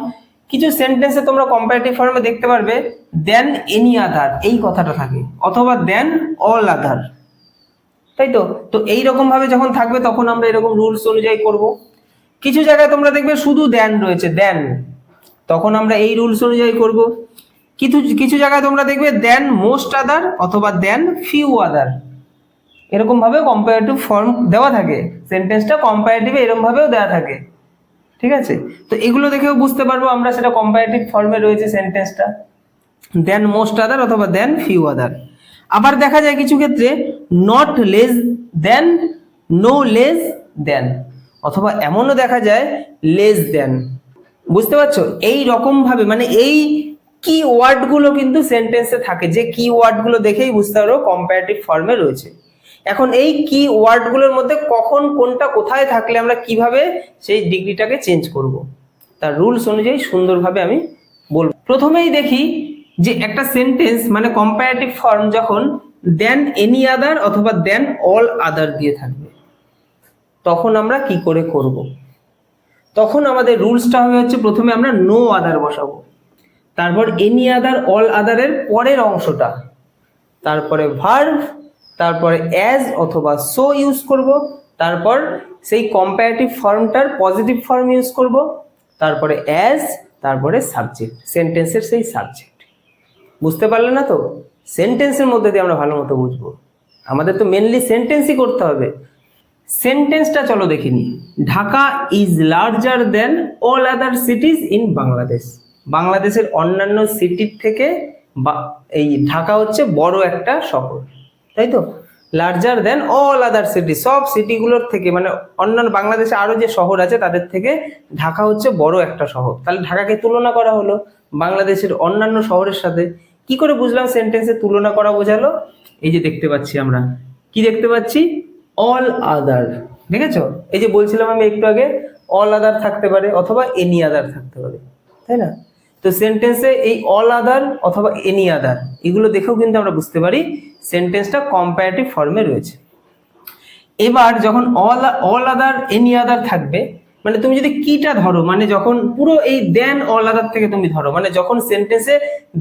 কিছু সেন্টেন্সে তোমরা কম্পারেটিভ ফর্মে দেখতে পারবে দেন এনি আদার এই কথাটা থাকে, অথবা দেন অল আদার, তাই তো। তো এইরকম ভাবে যখন থাকবে তখন আমরা এরকম রুলস অনুযায়ী করব। কিছু জায়গায় তোমরা দেখবে শুধু দেন রয়েছে, দেন, তখন আমরা এই রুলস অনুযায়ী করব। কিছু জায়গায় তোমরা দেখবে দেন মোস্ট আদার অথবা দেন ফিউ আদার, এরকম ভাবে কম্পারেটিভ ফর্ম দেওয়া থাকে। সেন্টেন্সটা কম্পারেটিভে এরকম ভাবেও দেওয়া থাকে, ঠিক আছে। তো এগুলো দেখেও বুঝতে পারবো আমরা সেটা কম্পারেটিভ ফর্মে রয়েছে সেন্টেন্সটা, দেন মোস্ট আদার অথবা দেন ফিউ আদার। আবার দেখা যায় কিছু ক্ষেত্রে not less than, no less than, অথবা এমনও দেখা যায় লেস দেন। বুঝতে পারছো? এই রকম ভাবে মানে এই কি ওয়ার্ডগুলো কিন্তু সেন্টেন্সে থাকে, যে কি ওয়ার্ডগুলো দেখেই বুঝতে পারো কম্পারেটিভ ফর্মে রয়েছে। এখন এই কি ওয়ার্ডগুলোর মধ্যে কখন কোনটা কোথায় থাকলে আমরা কিভাবে সেই ডিগ্রিটাকে চেঞ্জ করব, তার রুলস অনুযায়ী সুন্দরভাবে আমি বলবো। প্রথমেই দেখি যে একটা সেন্টেন্স মানে কম্পারেটিভ ফর্ম যখন দেন এনি আদার অথবা দেন অল আদার দিয়ে থাকবে, তখন আমরা কি করে করব। তখন আমাদের রুলসটা হবে হচ্ছে প্রথমে আমরা নো আদার বসাবো, তারপর এনি আদার অল আদারের পরের অংশটা, তারপরে ভার্ব, তারপরে অ্যাজ অথবা সো ইউজ করব, তারপর সেই কম্পারেটিভ ফর্মটার পজিটিভ ফর্ম ইউজ করব, তারপরে অ্যাজ, তারপরে সাবজেক্ট, সেন্টেন্সের সেই সাবজেক্ট। বুঝতে পারলে না তো? সেন্টেন্সের মধ্যে দিয়ে আমরা ভালো মতো বুঝবো, আমাদের তো মেনলি সেন্টেন্সই করতে হবে। সেন্টেন্সটা চলো দেখে নি। Dhaka is larger then all other cities in Bangladesh. বাংলাদেশের অন্যান্য সিটির থেকে এই ঢাকা হচ্ছে বড় একটা শহর, তাই তো? লার্জার দেন অল আদার সিটি, সব সিটিগুলোর থেকে, মানে অন্যান্য বাংলাদেশে আরো যে শহর আছে তাদের থেকে ঢাকা হচ্ছে বড় একটা শহর। তাহলে ঢাকাকে তুলনা করা হলো বাংলাদেশের অন্যান্য শহরের সাথে। কি করে বুঝলাম সেন্টেন্সে তুলনা করা বোঝালো? এই যে দেখতে পাচ্ছি আমরা, কি দেখতে পাচ্ছি? অল আদার, দেখেছো? এই যে বলছিলাম আমি একটু আগে, অল আদার থাকতে পারে অথবা এনি আদার থাকতে পারে, তাই না? তো সেন্টেন্সে এই অল আদার অথবা এনি আদার এগুলো দেখেও কিন্তু আমরা বুঝতে পারি সেন্টেন্সটা কম্পারেটিভ ফর্মে রয়েছে। এবার যখন অল আদার এনি আদার থাকবে, মানে তুমি যদি কিটা ধরো, মানে যখন পুরো এই দেন অল আদার থেকে তুমি ধরো, মানে যখন সেন্টেন্সে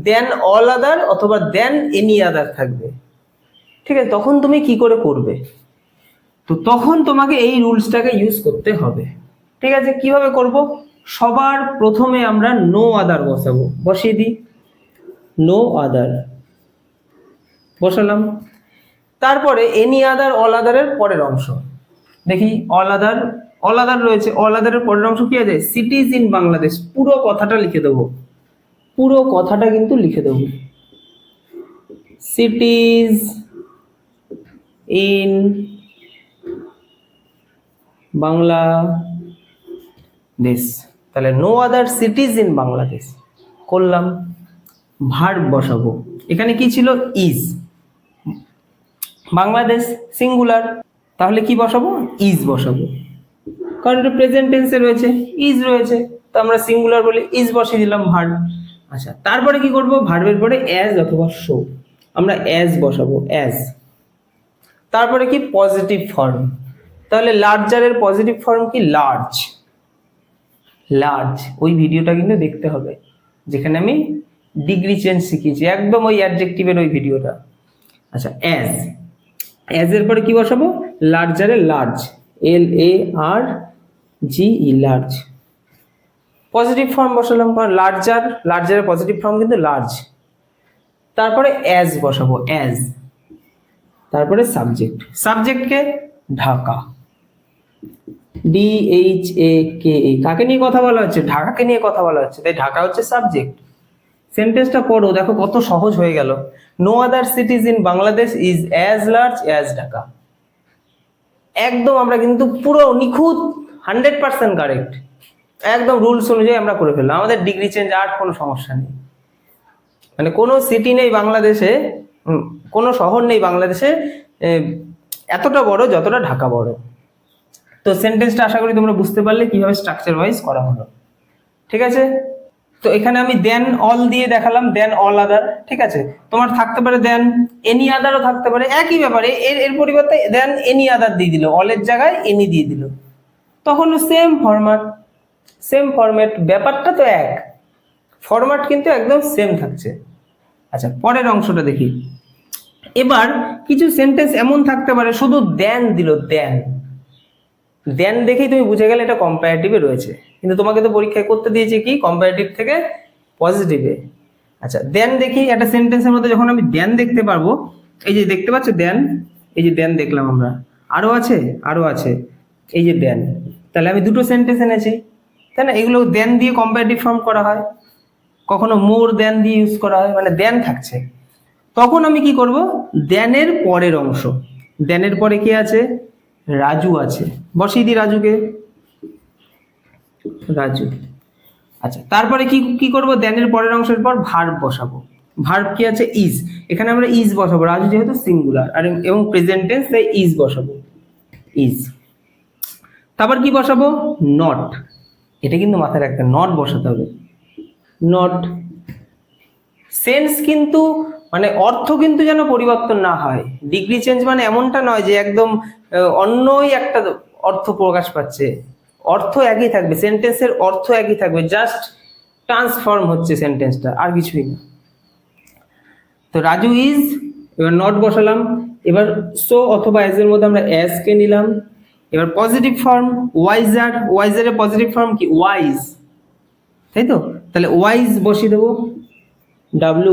দেন অল আদার অথবা দেন এনি আদার থাকবে, ঠিক আছে, তখন তুমি কি করে করবে? তো তখন তোমাকে এই রুলসটাকে ইউজ করতে হবে, ঠিক আছে? কিভাবে করব? সবার প্রথমে আমরা নো আদার বসাবো, বসিয়ে দিই, নো আদার বসালাম। তারপরে এনি আদার অল আদারের পরের অংশ দেখি, অল আদার রয়েছে, অল আদারের পরের অংশ কি আছে? সিটিজ ইন বাংলাদেশ। পুরো কথাটা লিখে দেবো, পুরো কথাটা কিন্তু লিখে দেবো, সিটিজ ইন বাংলাদেশ। তাহলে no other cities in Bangladesh করলাম। ভার্ব বসাবো, এখানে কি ছিল? ইজ। বাংলাদেশ সিঙ্গুলার, তাহলে কি বসাবো? ইজ বসাবো, কারণ এটা প্রেজেন্ট টেন্সে রয়েছে, ইজ রয়েছে, তো আমরা সিঙ্গুলার বলে ইজ বসিয়ে দিলাম ভার্ব। আচ্ছা, তারপরে কি করব? ভার্বের পরে অ্যাজ অথবা শো, আমরা অ্যাজ বসাবো, অ্যাজ। তারপরে কি? Positive form. তাহলে লার্জারের পজিটিভ ফর্ম কি? লার্জ। লার্জ, ওই ভিডিওটা কিন্তু দেখতে হবে যেখানে আমি ডিগ্রি চেঞ্জ শিখিয়েছি, একদম ওই অ্যাডজেক্টিভের ওই ভিডিওটা। আচ্ছা, অ্যাজ, অ্যাজ এর পরে কি বসাবো? লার্জারে large, LARGE, large. Positive form বসালাম, কারণ লার্জারের পজিটিভ ফর্ম কিন্তু লার্জ। তারপরে অ্যাজ বসাবো, অ্যাজ। তারপরে সাবজেক্ট, সাবজেক্টকে ঢাকা, DHAKA। কাকে নিয়ে কথা বলা হচ্ছে? ঢাকাকে নিয়ে কথা বলা হচ্ছে, তাই ঢাকা হচ্ছে সাবজেক্ট। সেন্টেন্সটা পড়ো, দেখো কত সহজ হয়ে গেল। No other cities in Bangladesh is as large as Dhaka. একদম আমরা কিন্তু পুরো নিখুঁত 100% কারেক্ট, একদম রুলস অনুযায়ী আমরা করে ফেললাম। আমাদের ডিগ্রি চেঞ্জ আর কোনো সমস্যা নেই, মানে কোনো সিটি নেই বাংলাদেশে, কোনো শহর নেই বাংলাদেশে এতটা বড় যতটা ঢাকা বড়। তো সেন্টেন্সটা আশা করি তোমরা বুঝতে পারলে কিভাবে স্ট্রাকচার ওয়াইজ করা হলো, ঠিক আছে? তো এখানে আমি দেন অল দিয়ে দেখালাম, দেন অল আদার, ঠিক আছে? তোমার থাকতে পারে দেন এনি আদারও থাকতে পারে, একই ব্যাপারে এর পরিবর্তে দেন এনি আদার দিয়ে দিল, অলের জায়গায় এনি দিয়ে দিল, তখন সেম ফরম্যাট, সেম ফরম্যাট, ব্যাপারটা তো এক, ফরম্যাট কিন্তু একদম সেম থাকছে। আচ্ছা, পরের অংশটা দেখি। এবার কিছু সেন্টেন্স এমন থাকতে পারে শুধু দেন দিল, দেন দেন দেখেই তুমি বুঝে গেলে এটা কম্পারেটিভে রয়েছে, কিন্তু তোমাকে তো পরীক্ষায় করতে দিয়েছে কি? কম্পারেটিভ থেকে পজিটিভে। আচ্ছা, দেন দেখি একটা সেন্টেন্সের মধ্যে যখন আমি দেন দেখতে পারবো, এই যে দেখতে পাচ্ছ দেন, এই যে দেন দেখলাম আমরা, আরো আছে, আরো আছে, এই যে দেন, তাহলে আমি দুটো সেন্টেন্স এনেছি, তাই না? এগুলো দেন দিয়ে কম্পারেটিভ ফর্ম করা হয়, কখনো মোর দেন দিয়ে ইউজ করা হয়, মানে দেন থাকছে। তখন আমি কি করব? দেনের পরের অংশ, দেনের পরে কি আছে? রাজু আছে, বসিয়ে দিই রাজুকে, রাজু। আচ্ছা, তারপরে কি করব? দেনের পরের অংশের পর ভার্ব বসাবো। ভার্ব কি আছে? ইজ। এখানে আমরা ইজ বসাবো, রাজু যেহেতু সিঙ্গুলার আর এবং প্রেজেন্ট টেন্স, তাই ইজ বসাবো, ইজ। তারপর কি বসাবো? নট। এটা কিন্তু মাথায় রাখতে, নট বসাতে হবে, নট। সেন্স কিন্তু মানে অর্থ কিন্তু যেন পরিবর্তন না হয়। ডিগ্রি চেঞ্জ মানে এমনটা নয় যে একদম অন্যই একটা অর্থ প্রকাশ পাচ্ছে, অর্থ একই থাকবে, সেন্টেন্সের অর্থ একই থাকবে, জাস্ট ট্রান্সফর্ম হচ্ছে সেন্টেন্সটা, আর কিছুই না। তো রাজু ইজ, এবার নট বসালাম, এবার সো অথবা এজ এর মধ্যে আমরা এস কে নিলাম। এবার পজিটিভ ফর্ম ওয়াইজার, ওয়াইজারের পজিটিভ ফর্ম কি? ওয়াইজ, তাই তো? তাহলে ওয়াইজ বসিয়ে দেবো,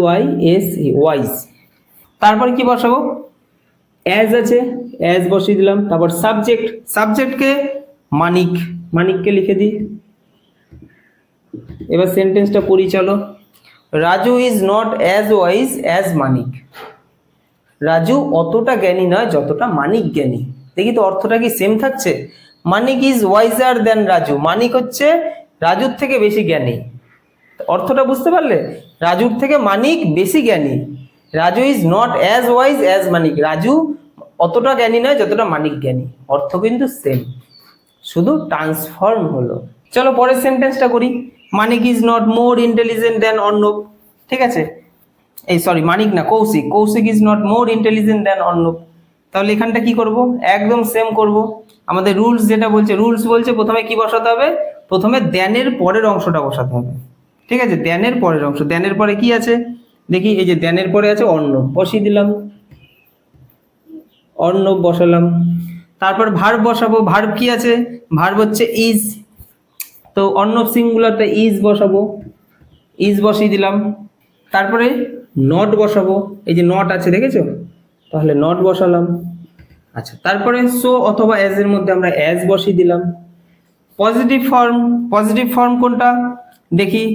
WISE, ওয়াইজ। তারপরে কি বসাবো? অ্যাজ আছে, অ্যাজ বসিয়ে দিলাম। তারপর সাবজেক্ট, সাবজেক্টকে মানিক, মানিককে লিখে দিই। এবার সেন্টেন্সটা পড়ি চলো। Raju is not as wise as Manik. Raju অতটা জ্ঞানী নয় যতটা মানিক জ্ঞানী। দেখি তো অর্থটা কি সেম থাকছে? মানিক ইজ ওয়াইজার দেন রাজু, মানিক হচ্ছে রাজুর থেকে বেশি জ্ঞানী। অর্থটা বুঝতে পারলে? রাজুর থেকে মানিক বেশি জ্ঞানী। Raju is not as wise as Manik, Raju অতটা জ্ঞানী নয় যতটা মানিক জ্ঞানী। অর্থ কিন্তু সেম, শুধু ট্রান্সফর্ম হলো। চলো পরের সেন্টেন্সটা করি। Manik is not more intelligent than Arnab. ঠিক আছে, এই সরি মানিক না, Koushik, Koushik is not more intelligent than Arnab. তাহলে এখানটা কি করব? একদম সেম করব। আমাদের রুলস যেটা বলছে, রুলস বলছে প্রথমে কি বসাতে হবে? প্রথমে দেনের পরের অংশটা বসাতে হবে। ঠিক আছে, দেনের পরের অংশ। দেনের পরে কি আছে দেখি, এই যে দেনের পরে আছে অর্ণব, বসিয়ে দিলাম, অর্ণব বসালাম। তারপর ভার্ব বসাবো। ভার্ব কি আছে? ভার্ব হচ্ছে ইজ, তো অর্ণব সিঙ্গুলারটা ইজ বসাবো, ইজ বসিয়ে দিলাম। তারপরে নট বসাবো, এই যে নট আছে দেখেছো, তাহলে নট বসালাম। আচ্ছা, তারপরে সো অথবা অ্যাজ এর মধ্যে আমরা অ্যাজ বসিয়ে দিলাম। পজিটিভ ফর্ম, পজিটিভ ফর্ম কোনটা দেখি?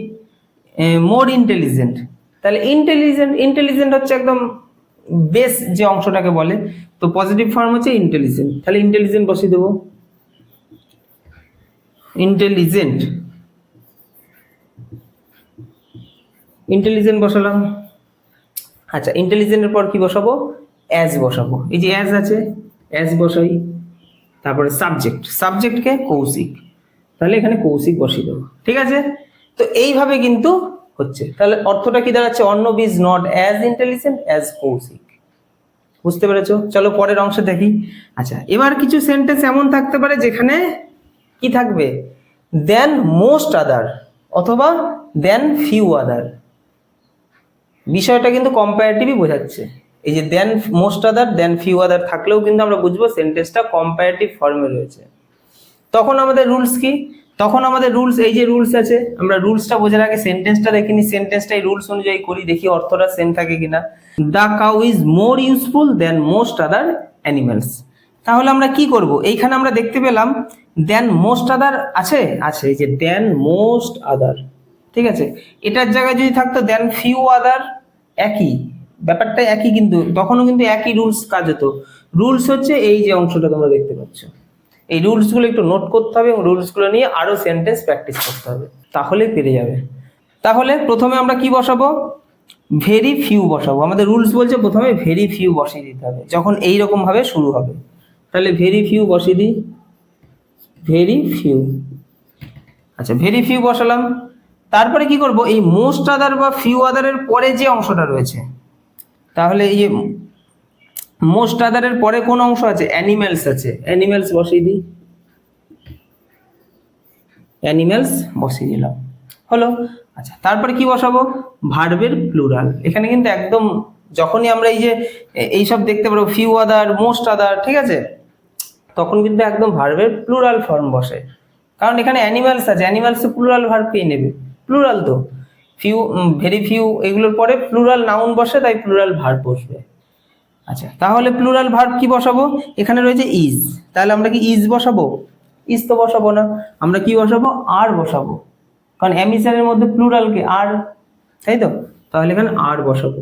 More intelligent. তাহলে ইন্টেলিজেন্ট, ইন্টেলিজেন্ট হচ্ছে একদম বেস যে অংশটাকে বলে, তো পজিটিভ ফর্ম হচ্ছে ইন্টেলিজেন্ট। তাহলে ইন্টেলিজেন্ট বসিয়ে দেবো, ইন্টেলিজেন্ট, ইন্টেলিজেন্ট বসালাম। আচ্ছা, ইন্টেলিজেন্টের পর কি বসাবো? অ্যাজ বসাবো। এই যে অ্যাজ আছে, অ্যাজ বসাই। তারপরে সাবজেক্ট, সাবজেক্টকে কৌশিক, তাহলে এখানে কৌশিক বসিয়ে দেবো। ঠিক আছে, তো এইভাবে কিন্তু হচ্ছে। তাহলে অর্থটা কি দাঁড়াচ্ছে? Arnab is not as intelligent as Kaushik. বুঝতে পেরেছো? চলো পরের অংশে দেখি। আচ্ছা, এবার কিছু সেন্টেন্স এমন থাকতে পারে যেখানে কি থাকবে? দেন মোস্ট আদার অথবা দেন ফিউ আদার। বিষয়টা কিন্তু কম্পারেটিভই বোঝাচ্ছে। এই যে দেন মোস্ট আদার, দেন ফিউ আদার থাকলেও কিন্তু আমরা বুঝবো সেন্টেন্সটা কম্পারেটিভ ফর্মে রয়েছে। তখন আমাদের রুলস কি? তখন আমাদের রুলস, এই যে রুলস আছে, আমরা রুলসটা বোঝার আগে সেন্টেন্সটা দেখিনি। সেন্টেন্সটাই রুলস অনুযায়ী করি, দেখি অর্থটা সেম থাকে কিনা। The cow is more useful than most other animals. তাহলে আমরা কি করব? এইখানে আমরা দেখতে পেলাম দেন মোস্ট আদার আছে, আছে, এই যে দেন মোস্ট আদার। ঠিক আছে, এটার জায়গায় যদি থাকতো দেন ফিউ আদার, একই ব্যাপারটা, একই, কিন্তু তখনও কিন্তু একই রুলস কাজ হতো। রুলস হচ্ছে এই যে অংশটা তোমরা দেখতে পাচ্ছ, এই রুলসগুলো একটু নোট করতে হবে এবং রুলসগুলো নিয়ে আরো সেন্টেন্স প্র্যাকটিস করতে হবে, তাহলেই পেরে যাবে। তাহলে প্রথমে আমরা কি বসাবো? ভেরি ফিউ বসাবো। আমাদের রুলস বলছে প্রথমে ভেরি ফিউ বসিয়ে দিতে হবে যখন এই রকম ভাবে শুরু হবে। তাহলে ভেরি ফিউ বসিয়ে দিই, ভেরি ফিউ। আচ্ছা, ভেরি ফিউ বসালাম। তারপরে কি করব? এই মোস্ট আদার বা ফিউ আদারের পরে যে অংশটা রয়েছে, তাহলে এই যে মোস্ট আদারের পরে কোন অংশ আছে? অ্যানিমেলস আছে, অ্যানিমেলস বসিয়ে দিই, অ্যানিমেলস বসিয়ে দিলাম, হলো। আচ্ছা, তারপরে কি বসাবো? ভার্বের প্লুরাল। এখানে কিন্তু একদম যখনই আমরা এই যে এইসব দেখতে পারবো ফিউ আদার, মোস্ট আদার, ঠিক আছে, তখন কিন্তু একদম ভার্বের প্লুরাল ফর্ম বসে, কারণ এখানে অ্যানিমালস আছে, অ্যানিমালস প্লুরাল ভার্ব পেয়ে নেবে, প্লুরাল তো। ফিউ, ভেরি ফিউ, এগুলোর পরে প্লুরাল নাউন বসে, তাই প্লুরাল ভার্ব বসবে। আচ্ছা, তাহলে প্লুরাল ভার্ব কি বসাবো? এখানে রয়েছে ইজ, তাহলে আমরা কি ইজ বসাবো? ইজ তো বসাবো না, আমরা কি বসাবো? আর বসাবো, কারণ অ্যামিসারের মধ্যে প্লুরাল কে আর, তাই তো, তাহলে এখানে আর বসাবো,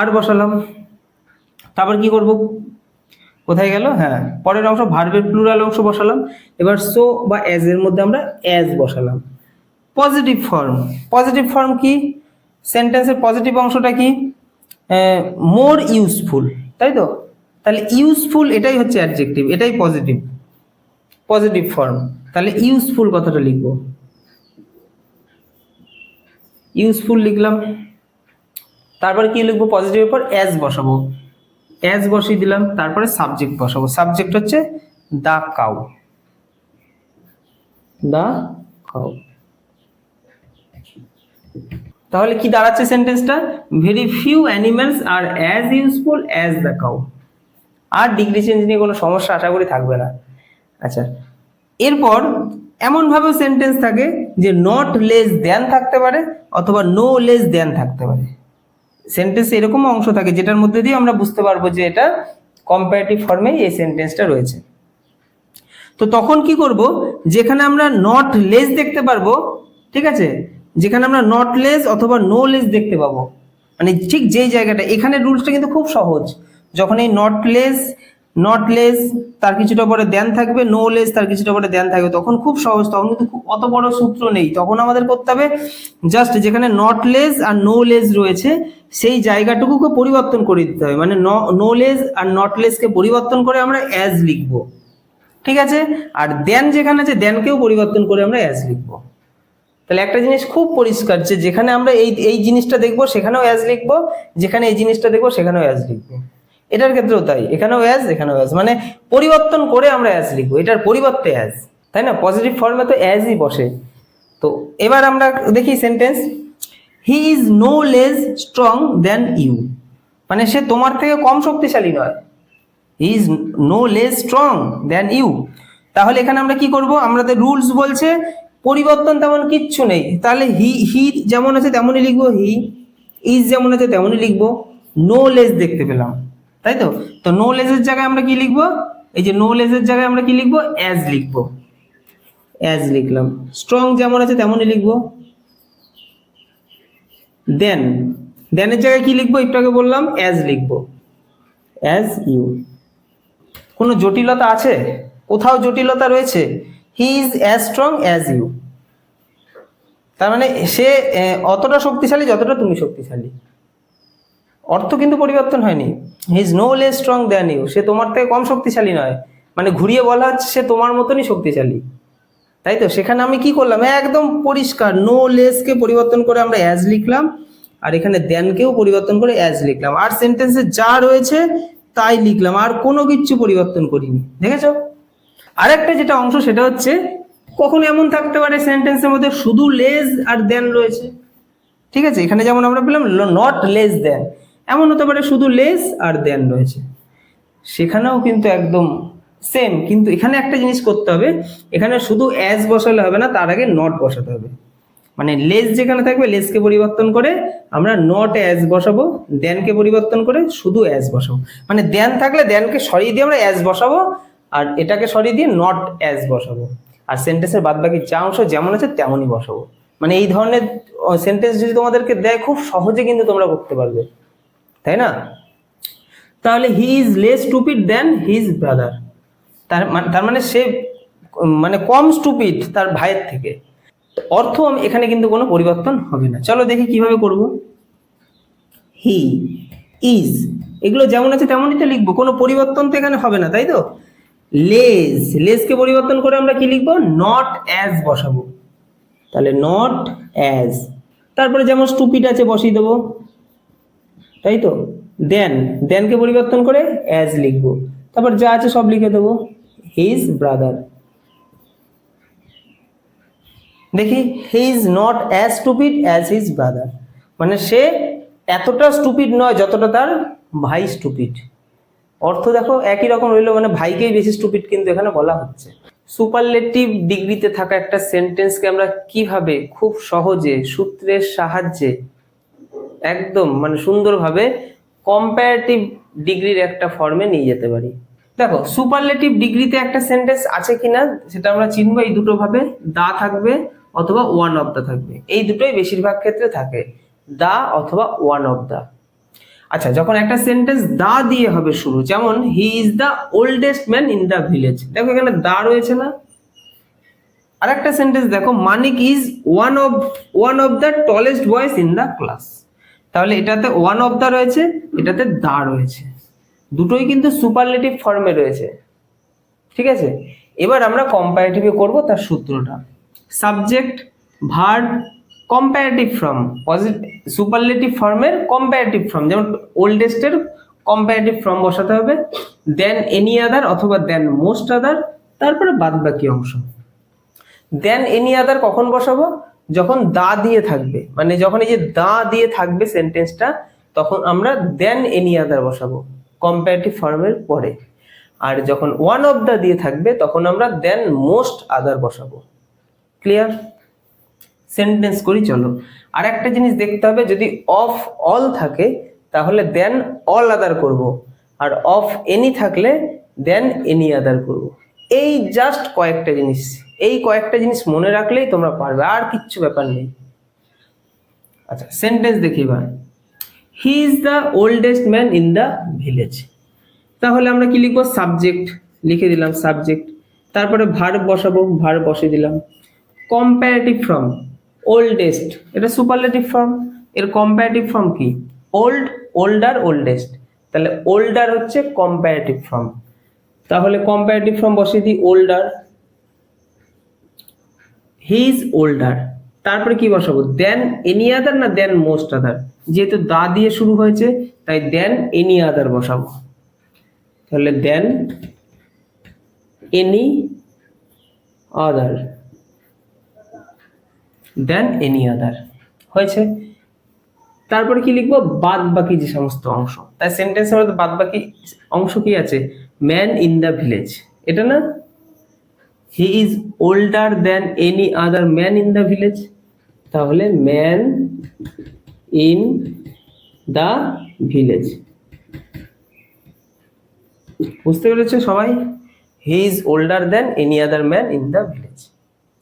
আর বসালাম। তারপর কি করব? কোথায় গেল? হ্যাঁ, পরের অংশ ভার্বের প্লুরাল অংশ বসালাম। এবার সো বা অ্যাজ এর মধ্যে আমরা অ্যাজ বসালাম। পজিটিভ ফর্ম, পজিটিভ ফর্ম কি? সেন্টেন্সের পজিটিভ অংশটা কি? মোর ইউজফুল, তাই তো, তাহলে ইউজফুল এটাই হচ্ছে অ্যাডজেক্টিভ, এটাই পজিটিভ, পজিটিভ ফর্ম। তাহলে ইউজফুল কথাটা লিখবো, ইউজফুল লিখলাম। তারপরে কি লিখবো? পজিটিভের পর অ্যাজ বসাবো, অ্যাজ বসিয়ে দিলাম। তারপরে সাবজেক্ট বসাবো, সাবজেক্ট হচ্ছে দা কাউ, দা কাউ। তাহলে কি দাঁড়াচ্ছে সেন্টেন্সটা? Very few animals are as useful as the cow. আর ডিগ্রি চেঞ্জ নিয়ে কোনো সমস্যা আশা করি থাকবে না। আচ্ছা, এরপর এমন ভাবে সেন্টেন্স থাকে যে নট লেস দ্যান থাকতে পারে অথবা নো লেস দ্যান থাকতে পারে। সেন্টেন্সে এরকম অংশ থাকে যেটার মধ্যে দিয়ে আমরা বুঝতে পারবো যে এটা কম্পারেটিভ ফর্মে এই সেন্টেন্সটা রয়েছে। তো তখন কি করব, যেখানে আমরা নট লেস দেখতে পারবো, ঠিক আছে, যেখানে আমরা নট লেস অথবা নো লেস দেখতে পাবো, মানে ঠিক যেই জায়গাটা, এখানে রুলসটা কিন্তু খুব সহজ। যখন এই নট লেস তার কিছুটা পরে দেন থাকবে, নো লেস তার কিছুটা পরে দেন থাকবে, তখন খুব সহজ, তখন কিন্তু অত বড় সূত্র নেই। তখন আমাদের করতে হবে জাস্ট যেখানে নট লেস আর নো লেস রয়েছে সেই জায়গাটুকুকে পরিবর্তন করে দিতে হবে, মানে নো লেস আর নট লেসকে পরিবর্তন করে আমরা অ্যাজ লিখবো, ঠিক আছে। আর দেন যেখানে আছে দেনকেও পরিবর্তন করে আমরা অ্যাজ লিখবো। তাহলে একটা জিনিস খুব পরিষ্কার যে যেখানে আমরা এই জিনিসটা দেখবো সেখানেও অ্যাজ লিখবো, যেখানে এই জিনিসটা দেখবো সেখানেও অ্যাজ লিখবো। এটার ক্ষেত্রেও তাই, এখানেও অ্যাজ এখানেও অ্যাজ, মানে পরিবর্তন করে আমরা অ্যাজ লিখবো, এটার পরিবর্তে অ্যাজ, তাই না? পজিটিভ ফর্মে তো অ্যাজই বসে। তো এবার আমরা দেখি sentence, he is no less strong than you, মানে সে তোমার থেকে কম শক্তিশালী নয়। He is no less strong than you. তাহলে এখানে আমরা কি করব, আমাদের রুলস বলছে পরিবর্তন তেমন কিচ্ছু নেই, তাহলে হি যেমন আছে তেমনই লিখবো, হি ইজ যেমন আছে তেমনই লিখবো, নো লেস দেখতে পেলাম, তাই তো? তো নো লেসের জায়গায় আমরা কি লিখবো, এই যে নো লেসের জায়গায় আমরা কি লিখবো, অ্যাজ লিখবো, অ্যাজ লিখলাম। স্ট্রং যেমন আছে তেমনই লিখবো। দেনের জায়গায় কি লিখবো, একটু আগে বললাম অ্যাজ লিখবো, অ্যাজ ইউ। কোনো জটিলতা আছে? কোথাও জটিলতা রয়েছে? He is as strong as you, তার মানে সে অতটা শক্তিশালী যতটা তুমি শক্তিশালী। অর্থ কিন্তু পরিবর্তন হয়নি। He is no less strong than you, সে তোমার থেকে কম শক্তিশালী নয়, মানে ঘুরিয়ে বলা হচ্ছে সে তোমার মতনই শক্তিশালী, তাই তো? সেখানে আমি কি করলাম, একদম পরিষ্কার নো লেসকে পরিবর্তন করে আমরা অ্যাজ লিখলাম, আর এখানে দেনকেও পরিবর্তন করে অ্যাজ লিখলাম, আর সেন্টেন্সে যা রয়েছে তাই লিখলাম, আর কোনো কিচ্ছু পরিবর্তন করিনি, দেখেছো? আরেকটা যেটা অংশ সেটা হচ্ছে, কখন এমন থাকতে পারে সেন্টেন্সের মধ্যে শুধু লেস আর দেন রয়েছে, ঠিক আছে? এখানে যেমন আমরা পেলাম নট লেস দেন, এমন হতে পারে শুধু লেস আর দেন রয়েছে, সেখানেও কিন্তু একদম সেম। কিন্তু এখানে একটা জিনিস করতে হবে, এখানে শুধু অ্যাজ বসালে হবে না, তার আগে নট বসাতে হবে। মানে লেস যেখানে থাকবে লেসকে পরিবর্তন করে আমরা নট অ্যাজ বসাবো, দেনকে পরিবর্তন করে শুধু অ্যাজ বসাবো, মানে দেন থাকলে দেনকে সরিয়ে দিয়ে আমরা অ্যাজ বসাবো, আর এটাকে সরিয়ে দিয়ে নট অ্যাজ বসাবো, আর সেন্টেন্সের বাদ বাকি যা অংশ যেমন আছে তেমনই বসাবো। মানে এই ধরনের সেন্টেন্স যদি তোমাদেরকে দেয় খুব সহজে কিন্তু তোমরা করতে পারবে, তাই না? তাহলে he is less stupid than his brother, তার মানে সে মানে কম স্টুপিড তার ভাইয়ের থেকে। অর্থ এখানে কিন্তু কোনো পরিবর্তন হবে না। চলো দেখি কিভাবে করব। হি ইজ এগুলো যেমন আছে তেমনই তো লিখবো, কোনো পরিবর্তন তো এখানে হবে না, তাই তো? লেসকে পরিবর্তন করে আমরা কি লিখবো, নট অ্যাজ বসাবো, তাহলে নট অ্যাজ। তারপরে যেমন স্টুপিড আছে বসিয়ে দেবো, তাই তো? দেনকে পরিবর্তন করে অ্যাজ লিখবো, তারপর যা আছে সব লিখে দেবো, হিজ ব্রাদার। দেখি, he is not as stupid as his brother, মানে সে এতটা স্টুপিড নয় যতটা তার ভাই স্টুপিড। অর্থ দেখো একই রকম রইলো, মানে ভাইকেই বেশি স্টুপিড কিন্তু এখানে বলা হচ্ছে। সুপারলেটিভ ডিগ্রিতে থাকা একটা সেন্টেন্সকে আমরা কিভাবে খুব সহজে সূত্রের সাহায্যে একদম মানে সুন্দরভাবে কম্পারেটিভ ডিগ্রির একটা ফর্মে নিয়ে যেতে পারি। দেখো, সুপারলেটিভ ডিগ্রিতে একটা সেন্টেন্স আছে কিনা সেটা আমরা চিনবো এই দুটো ভাবে, দা থাকবে অথবা ওয়ান অফ দা থাকবে, এই দুটোই বেশিরভাগ ক্ষেত্রে থাকে, দা অথবা ওয়ান অফ দা। আচ্ছা, যখন একটা সেন্টেন্স দা দিয়ে হবে শুরু, যেমন he is the oldest man in the village, দেখো এখানে দা রয়েছে না? আর একটা সেন্টেন্স দেখো, Manik is one of the tallest boys in the class, তাহলে এটাতে ওয়ান অফ দা রয়েছে, এটাতে দা রয়েছে, দুটোই কিন্তু সুপারলেটিভ ফর্মে রয়েছে, ঠিক আছে? এবার আমরা কম্পারেটিভে করব তার সূত্রটা, subject verb comparative form, superlative ফর্মের কম্পারেটিভ ফর্ম, যেমন ওল্ডেস্টের কম্পারেটিভ ফর্ম বসাতে হবে, দেন এনি আদার অথবা দেন মোস্ট আদার, তারপরে বাদ বাকি অংশ। দেন এনি আদার কখন বসাবো, যখন দা দিয়ে থাকবে, মানে যখন এই যে দা দিয়ে থাকবে সেন্টেন্সটা, তখন আমরা দেন এনি আদার বসাবো কম্পারেটিভ ফর্মের পরে। আর যখন ওয়ান অফ দা দিয়ে থাকবে তখন আমরা দেন মোস্ট আদার বসাবো। ক্লিয়ার? সেন্টেন্স করি চলো। আর একটা জিনিস দেখতে হবে, যদি অফ অল থাকে তাহলে দেন অল আদার করব, আর অফ এনি থাকলে দেন এনি আদার করব। এই জাস্ট কয়েকটা জিনিস, এই কয়েকটা জিনিস মনে রাখলেই তোমরা পারবে, আর কিচ্ছু ব্যাপার নেই। আচ্ছা সেন্টেন্স দেখি এবার। হি is the oldest man in the village. তাহলে আমরা কি লিখবো? সাবজেক্ট লিখে দিলাম, সাবজেক্ট, তারপরে ভার্ব বসাবো, ভার্ব বসিয়ে দিলাম। কম্পারেটিভ ফর্ম, ওল্ডেস্ট, এটা সুপারলেটিভ ফর্ম, এর কম্পারেটিভ ফর্ম কি? ওল্ড, ওল্ডার, ওল্ডেস্ট, তাহলে ওল্ডার হচ্ছে কম্পারেটিভ ফর্ম। তাহলে কম্পারেটিভ ফর্ম বসিয়ে দিই ওল্ডার, হি ইজ ওল্ডার। তারপরে কি বসাবো? দেন এনি আদার না দেন মোস্ট আদার? যেহেতু দা দিয়ে শুরু হয়েছে তাই দেন এনি আদার বসাবো। তাহলে দেন এনি আদার, দেন এনি আদার হয়েছে। তারপরে কি লিখবো? বাদ বাকি যে সমস্ত অংশ, তাই সেন্টেন্সের মধ্যে বাদ বাকি অংশ কি আছে? ম্যান ইন দ্য ভিলেজ, এটা না? He is older than any other man in the village, তাহলে ম্যান ইন দ্য ভিলেজ। বুঝতে পেরেছো সবাই? He is older than any other man in the village.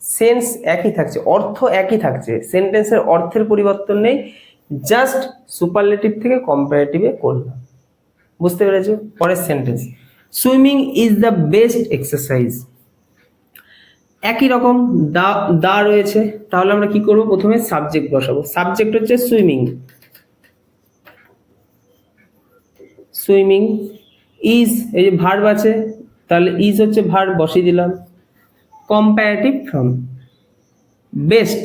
Sense একই থাকছে, অর্থ একই থাকছে, সেন্টেন্সের অর্থের পরিবর্তন নেই, জাস্ট সুপারলেটিভ থেকে কম্পারেটিভে করলাম। বুঝতে পেরেছো? পরের sentence, swimming is the best exercise. একই রকম দা দা রয়েছে, তাহলে আমরা কি করব? প্রথমে সাবজেক্ট বসাবো, সাবজেক্ট হচ্ছে সুইমিং, সুইমিং। ইজ, এই যে ভার্ব আছে, তাহলে ইজ হচ্ছে ভার্ব, বসিয়ে দিলাম। Comparative form, best,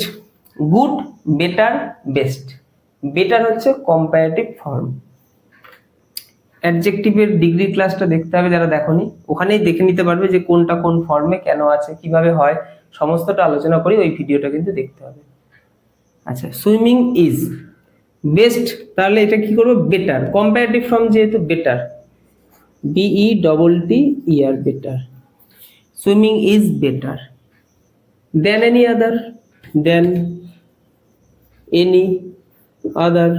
good, better, best, better হচ্ছে কম্পারেটিভ ফর্ম। অ্যাডজেক্টিভের ডিগ্রি ক্লাসটা দেখতে হবে, যারা দেখোনি ওখানেই দেখে নিতে পারবে যে কোনটা কোন ফর্মে কেন আছে, কিভাবে হয়, সমস্তটা আলোচনা করি, ওই ভিডিওটা কিন্তু দেখতে হবে। আচ্ছা সুইমিং ইজ বেস্ট, তাহলে এটা কি করবো? বেটার, কম্পারেটিভ ফর্ম যেহেতু better, BETTER, better. Swimming is better than any other, then any other.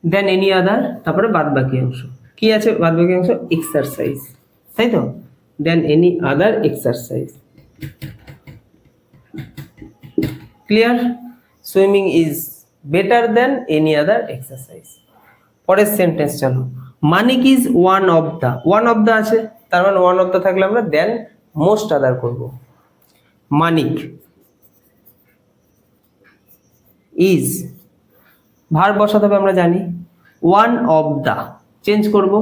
Then any আদার, তারপরে বাদ বাকি অংশ কি আছে? বাদ বাকি অংশ এক্সারসাইজ, তাই তো? Than any other exercise. Clear? Swimming is better than any other exercise. পরের সেন্টেন্স চলো, Manik is one of the, one of the আছে, তার মানে ওয়ান অফ দা থাকলে আমরা দেন মোস্ট আদার করব। মানিক ইজ, ভার্ব বসাতে হবে আমরা জানি, ওয়ান অফ দা চেঞ্জ করব,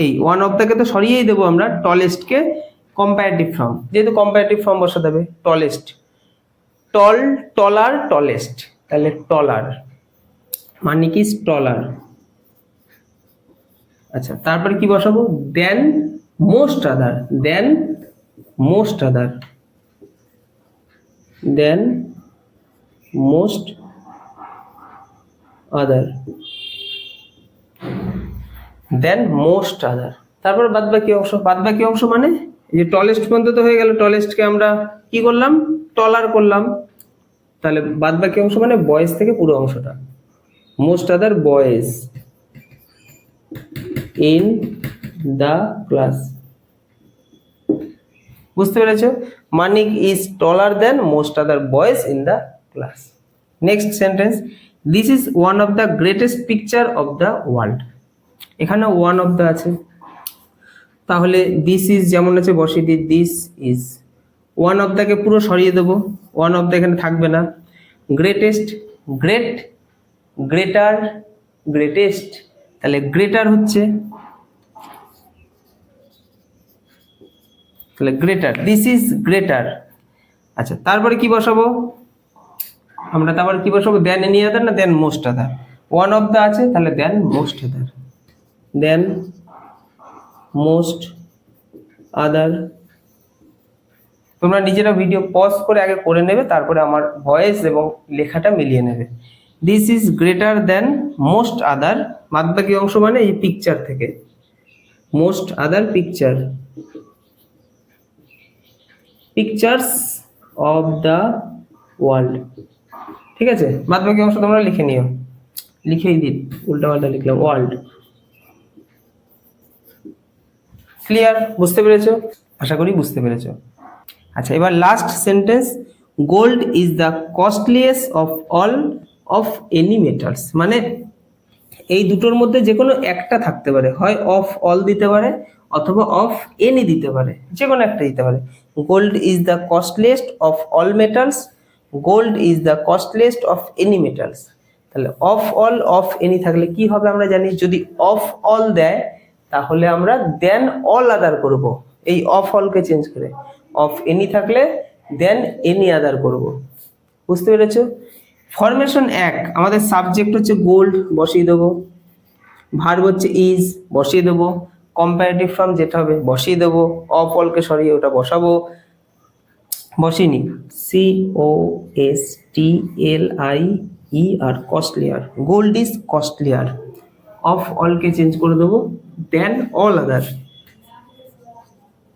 এই ওয়ান অফ দাকে তো সরিয়েই দেবো আমরা, টলেস্টকে কম্পারেটিভ ফর্ম, যেহেতু কম্পারেটিভ ফর্ম বসাতে হবে, টলেস্ট, টল, টলার, টলেস্ট, তাহলে টলার, মানে কি টলার। আচ্ছা তারপরে কি বসাবো? দেন মোস্ট আদার, দেন মোস্ট আদার, দেন মোস্ট আদার, দেন মোস্ট আদার। তারপর বাদ বাকি অংশ, বাদ বাকি অংশ মানে এই যে টলেস্ট পর্যন্ত তো হয়ে গেল, টলেস্টকে আমরা কি করলাম? টলার করলাম, তাহলে বাদ বাকি অংশ মানে বয়েজ থেকে পুরো অংশটা, most other boys in the class. বুঝতে পেরেছো? Manik is taller than most other boys in the class. Next sentence, this is one of the greatest picture of the world. এখানে ওয়ান অফ দ্য আছে, তাহলে this is যেমন আছে বসিয়ে দিই this is, one of দ্যাকে পুরো সরিয়ে দেবো, ওয়ান অফ দ্য এখানে থাকবে না। গ্রেটেস্ট, গ্রেট, গ্রেটার, গ্রেটেস্ট, তাহলে গ্রেটার হচ্ছে, তাহলে গ্রেটার, দিস ইজ গ্রেটার। আচ্ছা তারপরে কি বসাবো আমরা? তারপরে কি বসাবো? দেন এনি আদার না than most other? One of the আছে, তাহলে দেন মোস্ট আদার, দেন মোস্ট আদার। তোমরা নিজেরা ভিডিও পজ করে আগে করে নেবে, তারপরে আমার ভয়েস এবং লেখাটা মিলিয়ে নেবে। This is greater than most আদার, বাদ বাকি অংশ মানে এই পিকচার থেকে, most other picture, pictures of the world. ঠিক আছে, বাদ বাকি অংশ তোমরা লিখে নিও, লিখেই দিন, উল্টাপাল্টা লিখলাম ওয়ার্ল্ড। ক্লিয়ার? বুঝতে পেরেছো? আশা করি বুঝতে পেরেছো। আচ্ছা, এবার last sentence, gold is the costliest of all of any metals. মানে এই দুটোর মধ্যে যে কোনো একটা থাকতে পারে, হয় অফ অল দিতে পারে অথবা অফ এনি দিতে পারে, যে কোনো একটা দিতে পারে। Gold is the costliest of all metals, gold is the costliest of any metals. তাহলে অফ অল অফ এনি থাকলে কি হবে আমরা জানি, যদি অফ অল দেয় তাহলে আমরা দেন অল আদার করব, এই অফ অলকে চেঞ্জ করে। অফ এনি থাকলে দেন এনি আদার করব। বুঝতে পেরেছো? ফরমেশন এক, আমাদের সাবজেক্ট হচ্ছে গোল্ড, বসিয়ে দেবো। ভার্ব হচ্ছে ইজ, বসিয়ে দেবো। কম্পারেটিভ ফর্ম যেটা হবে বসিয়ে দেবো, অফ অলকে সরিয়ে ওটা বসাবো। বসিনি, COSTLIER, costlier, gold is costlier. Of অলকে চেঞ্জ করে দেবো, দেন অল আদার,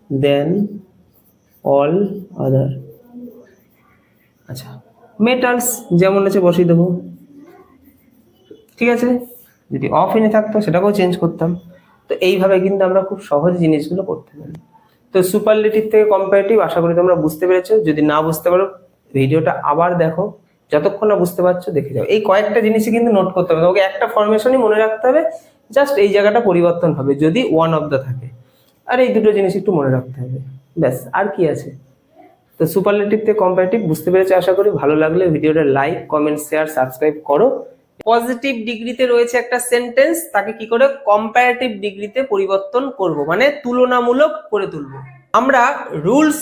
দেন অল আদার। আচ্ছা, মেটালস যেমন আছে বসিয়ে দেবো। ঠিক আছে, যদি অফ এনে থাকতো সেটাকেও চেঞ্জ করতাম। তো এইভাবে কিন্তু আমরা খুব সহজ জিনিসগুলো করতে পারি। তো সুপারলেটিভ থেকে কম্পারেটিভ আশা করি তোমরা বুঝতে পেরেছো। যদি না বুঝতে পারো ভিডিওটা আবার দেখো, যতক্ষণ না বুঝতে পারছো দেখে যাও। এই কয়েকটা জিনিসই কিন্তু নোট করতে হবে তোমাকে, একটা ফরমেশনই মনে রাখতে হবে, জাস্ট এই জায়গাটা পরিবর্তন হবে যদি ওয়ান অফ দ্য থাকে, আর এই দুটো জিনিস একটু মনে রাখতে হবে, ব্যাস। আর কি আছে? তো সুপারলেটিভ থেকে কম্পারেটিভ বুঝতে পেরেছো আশা করি। ভালো লাগলে ভিডিওটা লাইক, কমেন্ট, শেয়ার, সাবস্ক্রাইব করো। পজিটিভ ডিগ্রিতে রয়েছে একটা সেন্টেন্স, তাকে কি করে কম্পারেটিভ ডিগ্রিতে পরিবর্তন করব, মানে তুলনামূলক করে তুলব। আমরা রুলস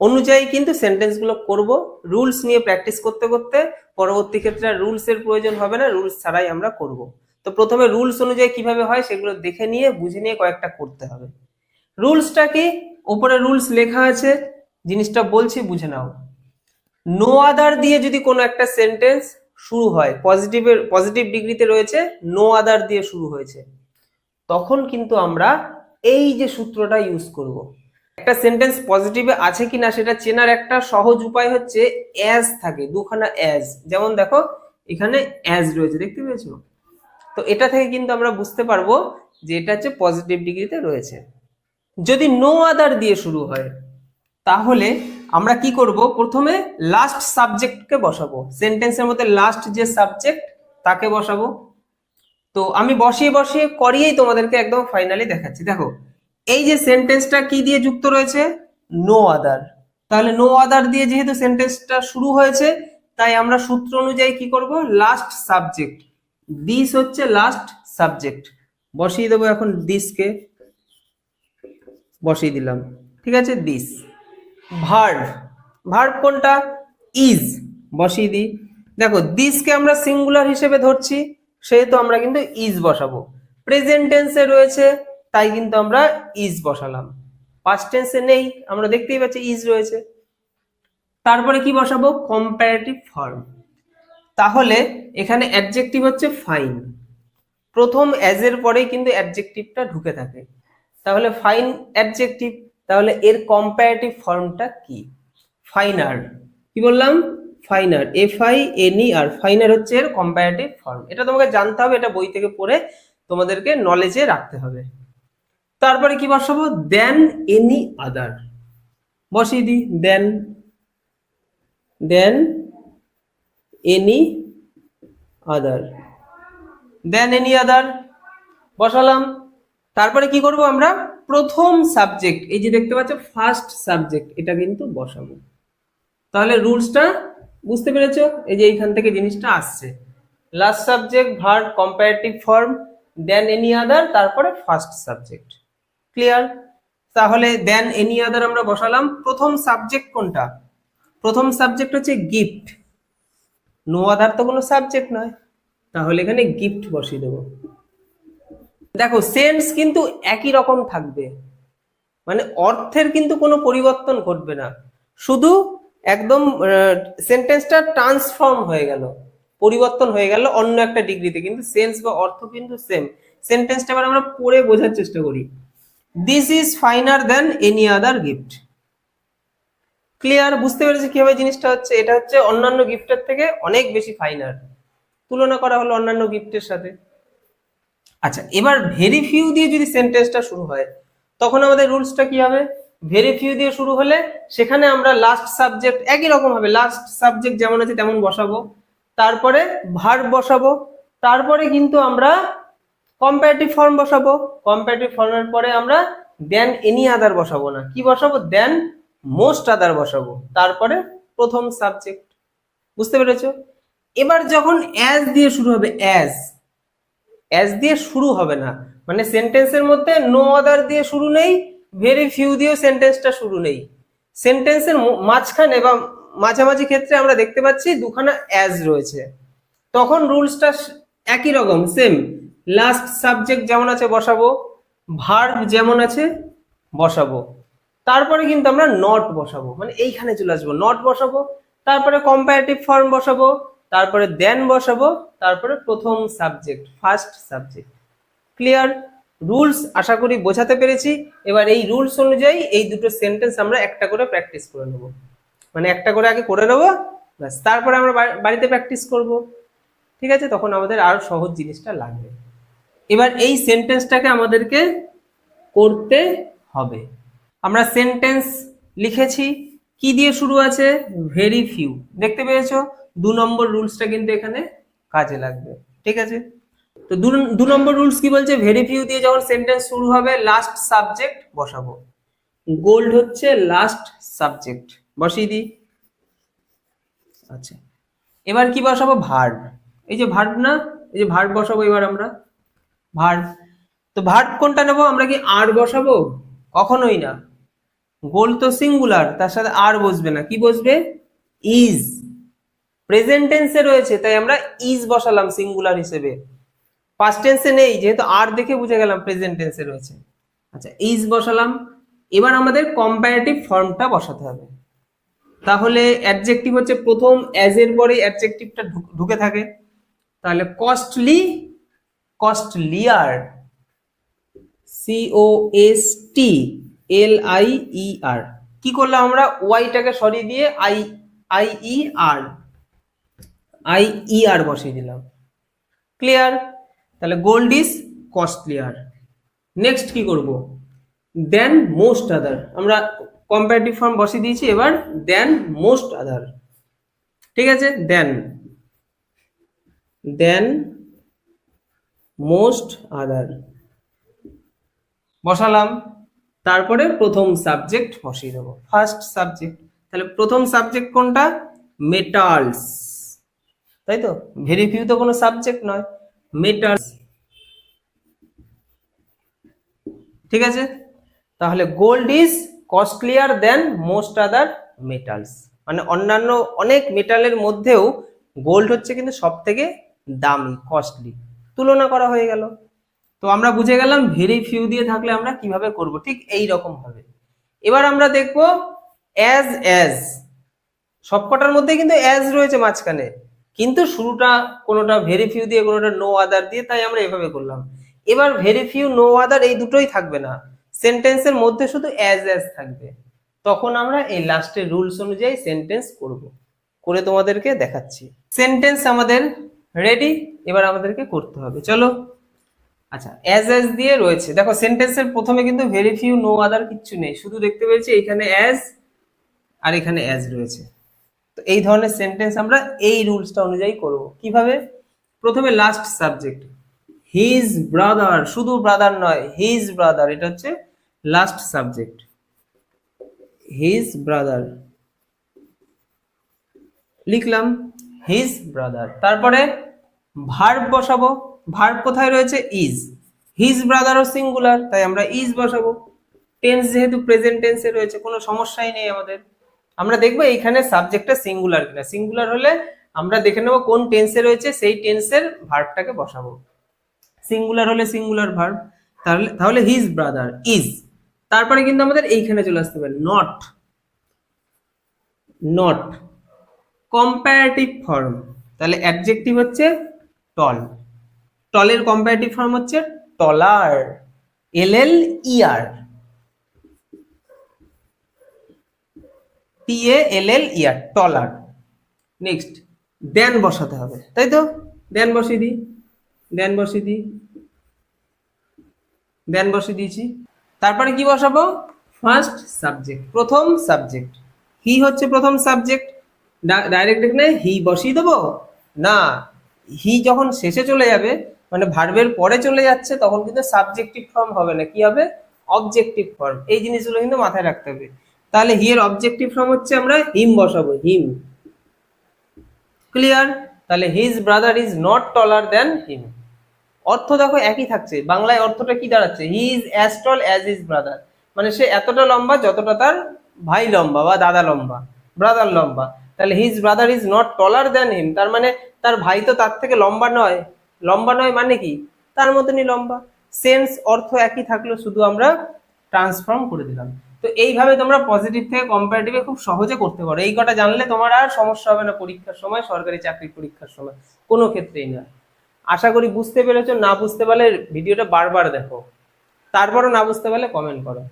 অনুযায়ী কিন্তু সেন্টেন্সগুলো করব। রুলস নিয়ে প্র্যাকটিস করতে করতে পরবর্তী ক্ষেত্রে রুলস এর প্রয়োজন হবে না, রুলস ছাড়াই আমরা করব। তো প্রথমে রুলস অনুযায়ী কিভাবে হয় সেগুলো দেখে নিয়ে বুঝে নিয়ে কয়েকটা করতে হবে। রুলসটা কি? উপরে রুলস লেখা আছে, জিনিসটা বলছি বুঝে নাও। নো আদার দিয়ে যদি কোনো একটা সেন্টেন্স শুরু হয়, পজিটিভ ডিগ্রিতে রয়েছে, নো আদার দিয়ে শুরু হয়েছে, তখন কিন্তু আমরা এই যে সূত্রটা ইউজ করব। একটা সেন্টেন্স পজিটিভে আছে কিনা সেটা চেনার একটা সহজ উপায় হচ্ছে অ্যাজ থাকে, দুখানা অ্যাজ। যেমন দেখো এখানে অ্যাজ রয়েছে, দেখতে পেয়েছো? তো এটা থেকে কিন্তু আমরা বুঝতে পারবো যে এটা হচ্ছে পজিটিভ ডিগ্রিতে রয়েছে। যদি নো আদার দিয়ে শুরু হয় তাহলে আমরা কি করব, প্রথমে লাস্ট সাবজেক্টকে বসাবো, সেন্টেন্সের মধ্যে লাস্ট যে সাবজেক্ট তাকে বসাবো। তো আমি বসিয়ে বসিয়ে করিয়েই তোমাদেরকে একদম ফাইনালি দেখাচ্ছি। দেখো এই যে সেন্টেন্সটা কি দিয়ে যুক্ত রয়েছে, নো আদার। তাহলে নো আদার দিয়ে যেহেতু সেন্টেন্সটা শুরু হয়েছে, তাই আমরা সূত্র অনুযায়ী কি করব, লাস্ট সাবজেক্ট, দিস হচ্ছে লাস্ট সাবজেক্ট, বসিয়ে দেবো। এখন দিসকে বসিয়ে দিলাম, ঠিক আছে, দিস। ভার্ব, ভার্ব কোনটা, ইজ, বসিয়ে দিই। দেখো দিসকে আমরা সিঙ্গুলার হিসেবে ধরছি, সেহেতু আমরা কিন্তু ইজ বসাবো। প্রেজেন্ট টেন্সে রয়েছে তাই কিন্তু আমরা ইজ বসালাম। পাস্ট টেন্সে নেই, আমরা দেখতেই পাচ্ছি ইজ রয়েছে। তারপরে কি বসাবো, কম্পারেটিভ ফর্ম। তাহলে এখানে অ্যাডজেক্টিভ হচ্ছে ফাইন, প্রথম অ্যাজ এর পরেই কিন্তু অ্যাডজেক্টিভটা ঢুকে থাকে, তাহলে ফাইন অ্যাডজেক্টিভ। তাহলে এর কম্পারেটিভ ফর্মটা কি, ফাইনার। কি বললাম, ফাইনার, FINER, ফাইনার হচ্ছে এর কম্পারেটিভ ফর্ম। এটা তোমাকে জানতে হবে, এটা বই থেকে পড়ে তোমাদেরকে নলেজে রাখতে হবে। তারপরে কি বসাবো, দেন এনি আদার, বসিয়ে দিই, দেন এনি আদার, দেন এনি আদার বসালাম। তারপরে কি করব আমরা, প্রথম সাবজেক্ট, এই যে দেখতে পাচ্ছ ফার্স্ট সাবজেক্ট, এটা কিন্তু বসাবো। তাহলে রুলসটা বুঝতে পেরেছো? এই যে এইখান থেকে জিনিসটা আসছে, last subject, verb, comparative form, দেন এনি আদার, তারপরে ফার্স্ট সাবজেক্ট। ক্লিয়ার? তাহলে দেন এনি আদার আমরা বসালাম। প্রথম সাবজেক্ট কোনটা, প্রথম সাবজেক্ট হচ্ছে গিফট, নো আদার তো কোনো সাবজেক্ট নয়, তাহলে এখানে গিফট বসিয়ে দেবো। দেখো সেন্স কিন্তু একই রকম থাকবে, মানে অর্থের কিন্তু কোনো পরিবর্তন ঘটবে না, শুধু একদম সেন্টেন্সটা ট্রান্সফর্ম হয়ে গেল, পরিবর্তন হয়ে গেল অন্য একটা ডিগ্রিতে, কিন্তু সেন্স বা অর্থ কিন্তু সেম। সেন্টেন্সটা এবার আমরা পড়ে বোঝার চেষ্টা করি। This is finer then any other gift. Clear? বুঝতে পেরেছি কিভাবে জিনিসটা হচ্ছে? এটা হচ্ছে অন্যান্য গিফটের থেকে অনেক বেশি ফাইনার, তুলনা করা হলো অন্যান্য গিফটের সাথে। আচ্ছা, এবার ভেরি ফিউ দিয়ে যদি সেন্টেন্সটা শুরু হয় তখন আমাদের রুলসটা কি হবে? ভেরি ফিউ দিয়ে শুরু হলে সেখানে আমরা লাস্ট সাবজেক্ট একই রকম হবে, লাস্ট সাবজেক্ট যেমন আছে তেমন বসাবো, তারপরে ভার্ব বসাবো, তারপরে কিন্তু আমরা কম্পারেটিভ ফর্ম বসাবো। কম্পারেটিভ ফর্মের পরে আমরা দেন এনি আদার বসাবো না, কি বসাবো? দেন মোস্ট আদার বসাবো, তারপরে প্রথম সাবজেক্ট। বুঝতে পেরেছো? এবার যখন অ্যাজ দিয়ে শুরু হবে, অ্যাজ দিয়ে শুরু হবে না, মানে সেন্টেন্সের মধ্যে নো আদার দিয়ে শুরু নেই, ভেরি ফিউ দিয়েও সেন্টেন্সটা শুরু নেই, সেন্টেন্সের মাঝখানে বা মাঝামাঝি ক্ষেত্রে আমরা দেখতে পাচ্ছি দুখানা অ্যাজ রয়েছে, তখন রুলসটা একই রকম, সেম। লাস্ট সাবজেক্ট যেমন আছে বসাবো, ভার্ব যেমন আছে বসাবো, তারপরে কিন্তু আমরা নট বসাবো, মানে এইখানে চলে আসবো, নট বসাবো, তারপরে কম্পারেটিভ ফর্ম বসাবো, তারপরে দেন বসাবো, তারপরে প্রথম subject, first subject. Clear? Rules আশা করি বোঝাতে পেরেছি। এবার এই রুলস অনুযায়ী এই দুটো সেন্টেন্স আমরা একটা করে প্র্যাকটিস করে নেব, মানে একটা করে আগে করে নেবো, ব্যাস, তারপরে আমরা বাড়িতে প্র্যাকটিস করব। ঠিক আছে? তখন আমাদের আরো সহজ জিনিসটা লাগবে। এবার এই সেন্টেন্সটাকে আমাদেরকে করতে হবে। আমরা সেন্টেন্স লিখেছি, কি দিয়ে শুরু আছে? Very few. দেখতে পেয়েছো? 2 নম্বর রুলসটা কিন্তু এখানে কাজে লাগবে। ঠিক আছে? তো 2 নম্বর রুলস কি বলছে? ভেরি ফিউ দিয়ে যখন সেন্টেন্স শুরু হবে লাস্ট সাবজেক্ট বসাবো। গোল্ড হচ্ছে লাস্ট সাবজেক্ট, বসিয়ে দিই। আচ্ছা, এবার কি বসাবো? ভার্ব। এই যে ভার্ব না, এই যে ভার্ব বসাবো এবার আমরা, ভার্ব। তো ভার্ব কোনটা নেবো আমরা? কি আর বসাবো? কখনোই না, গোল তো সিঙ্গুলার, তার সাথে আর বসবে না, কি বসবে? ইজ। প্রেজেন্ট টেন্সে রয়েছে তাই আমরা ইজ বসালাম সিঙ্গুলার হিসেবে, পাস্ট টেন্সে নেই, যেহেতু আর দেখে বুঝে গেলাম প্রেজেন্ট টেন্সে রয়েছে। আচ্ছা, ইজ বসালাম। এবার আমাদের কম্পারেটিভ ফর্মটা বসাতে হবে। তাহলে অ্যাডজেক্টিভ হচ্ছে প্রথম অ্যাজ এর পরে অ্যাডজেক্টিভটা ঢুকে থাকে, তাহলে কস্টলি, কস্টলিয়ার, COSTLIER। কি করলাম আমরা? ওয়াইটাকে সরিয়ে দিয়ে IER বসিয়ে দিলাম। ক্লিয়ার? তাহলে গোল্ড ইজ কস্টলিয়ার। নেক্সট কি করব? দেন মোস্ট আদার। আমরা কম্পারেটিভ ফর্ম বসিয়ে দিয়েছি, এবার দেন মোস্ট আদার। ঠিক আছে? দেন মোস্ট আদার বসালাম, তারপরে প্রথম সাবজেক্ট বসিয়ে দেবো, ফার্স্ট সাবজেক্ট। তাহলে প্রথম সাবজেক্ট কোনটা? মেটালস, তাই তো? ভেরি ফিউ তো কোনো সাবজেক্ট নয়, মেটালস। ঠিক আছে? তাহলে gold is costlier than most other metals, মানে অন্যান্য অনেক মেটালের মধ্যেও গোল্ড হচ্ছে কিন্তু সব থেকে দামি, কস্টলি, তুলনা করা হয়ে গেল। তো আমরা বুঝে গেলাম ভেরি ফিউ দিয়ে থাকলে আমরা কিভাবে করব, ঠিক এই রকম ভাবে। এবার আমরা দেখব অ্যাজ সবকটার মধ্যে কিন্তু অ্যাজ রয়েছে মাঝখানে, কিন্তু শুরুটা কোনোটা ভেরি ফিউ দিয়ে কোনোটা নো আদার দিয়ে, তাই আমরা এভাবে করলাম। এবার ভেরি ফিউ নো আদার এই দুটোই থাকবে না, সেন্টেন্সের মধ্যে শুধু অ্যাজ থাকবে, তখন আমরা এই লাস্টের রুলস অনুযায়ী সেন্টেন্স করব, করে তোমাদেরকে দেখাচ্ছি। সেন্টেন্স আমাদের রেডি, এবার আমাদেরকে করতে হবে, চলো। আচ্ছা, অ্যাজ দিয়ে রয়েছে, দেখো সেন্টেন্সের প্রথমে কিন্তু ভেরি ফিউ নো আদার কিচ্ছু নেই, শুধু দেখতে পেয়েছি এখানে অ্যাজ আর এখানে অ্যাজ রয়েছে। তো এই ধরনের সেন্টেন্স আমরা এই রুলসটা অনুযায়ী করব। কিভাবে? প্রথমে লাস্ট সাবজেক্ট, হিজ ব্রাদার, শুধু ব্রাদার নয়, হিজ ব্রাদার, এটা হচ্ছে লাস্ট সাবজেক্ট, হিজ ব্রাদার লিখলাম, হিজ ব্রাদার। তারপরে ভার্ব বসাবো, ভার্ব কোথায় রয়েছে? ইজ। হিজ ব্রাদারও সিঙ্গুলার, তাই আমরা ইজ বসাবো। টেন্স যেহেতু প্রেজেন্ট টেন্সে রয়েছে, কোনো সমস্যাই নেই আমাদের। আমরা দেখবো এইখানে সাবজেক্টটা সিঙ্গুলার কিনা, সিঙ্গুলার হলে আমরা দেখে নেবো কোন টেন্সে রয়েছে, সেই টেন্সের ভার্বটাকে বসাবো। সিঙ্গুলার হলে সিঙ্গুলার ভার্ব, তাহলে হিজ ব্রাদার ইজ। তারপরে কিন্তু আমাদের এইখানে চলে আসতে হবে নট, নট কম্পারেটিভ ফর্ম, তাহলে অ্যাডজেক্টিভ হচ্ছে টল, টলের কম্পারেটিভ ফর্ম হচ্ছে টলার, LLER। TALL টলার। নেক্সট দেন বসাতে হবে, তাই তো? দেন বসিয়ে দিই, দেন বসিয়ে দিই, দেন বসিয়ে দিয়েছি। তারপরে কি বসাবো? ফার্স্ট সাবজেক্ট, প্রথম সাবজেক্ট। হি হচ্ছে প্রথম সাবজেক্ট, ডাইরেক্ট এখানে হি বসিয়ে দেবো না। হি যখন শেষে চলে যাবে, মানে ভার্বের পরে চলে যাচ্ছে, তখন কিন্তু সাবজেক্টিভ ফর্ম হবে না, কি হবে? Objective form. এই জিনিসগুলো কিন্তু মাথায় রাখতে হবে। তাহলে হি এর অবজেক্টিভ ফর্ম হচ্ছে আমরা হিম বসাবো, হিম। ক্লিয়ার? তাহলে his brother is not taller than হিম। অর্থ দেখো একই থাকছে, বাংলায় অর্থটা কি দাঁড়াচ্ছে? হি is as tall as his brother, মানে সে এতটা লম্বা যতটা তার ভাই লম্বা বা দাদা লম্বা, ব্রাদার লম্বা। তাহলে his brother is not taller than হিম, তার মানে তার ভাই তো তার থেকে লম্বা নয়। লম্বা নয় মানে কি? তার মতনই লম্বা। সেন্স অর্থ একই থাকলো, শুধু আমরা ট্রান্সফর্ম করে দিলাম। তো এইভাবে তোমরা পজিটিভ থেকে কম্পারেটিভে খুব সহজে করতে পারো। এই কটা জানলে তোমার আর সমস্যা হবে না পরীক্ষার সময়, সরকারি চাকরির পরীক্ষার সময়, কোনো ক্ষেত্রেই না। আশা করি বুঝতে পেরেছো। না বুঝতে পারলে ভিডিওটা বারবার দেখো, তারপরও না বুঝতে পারলে কমেন্ট করো।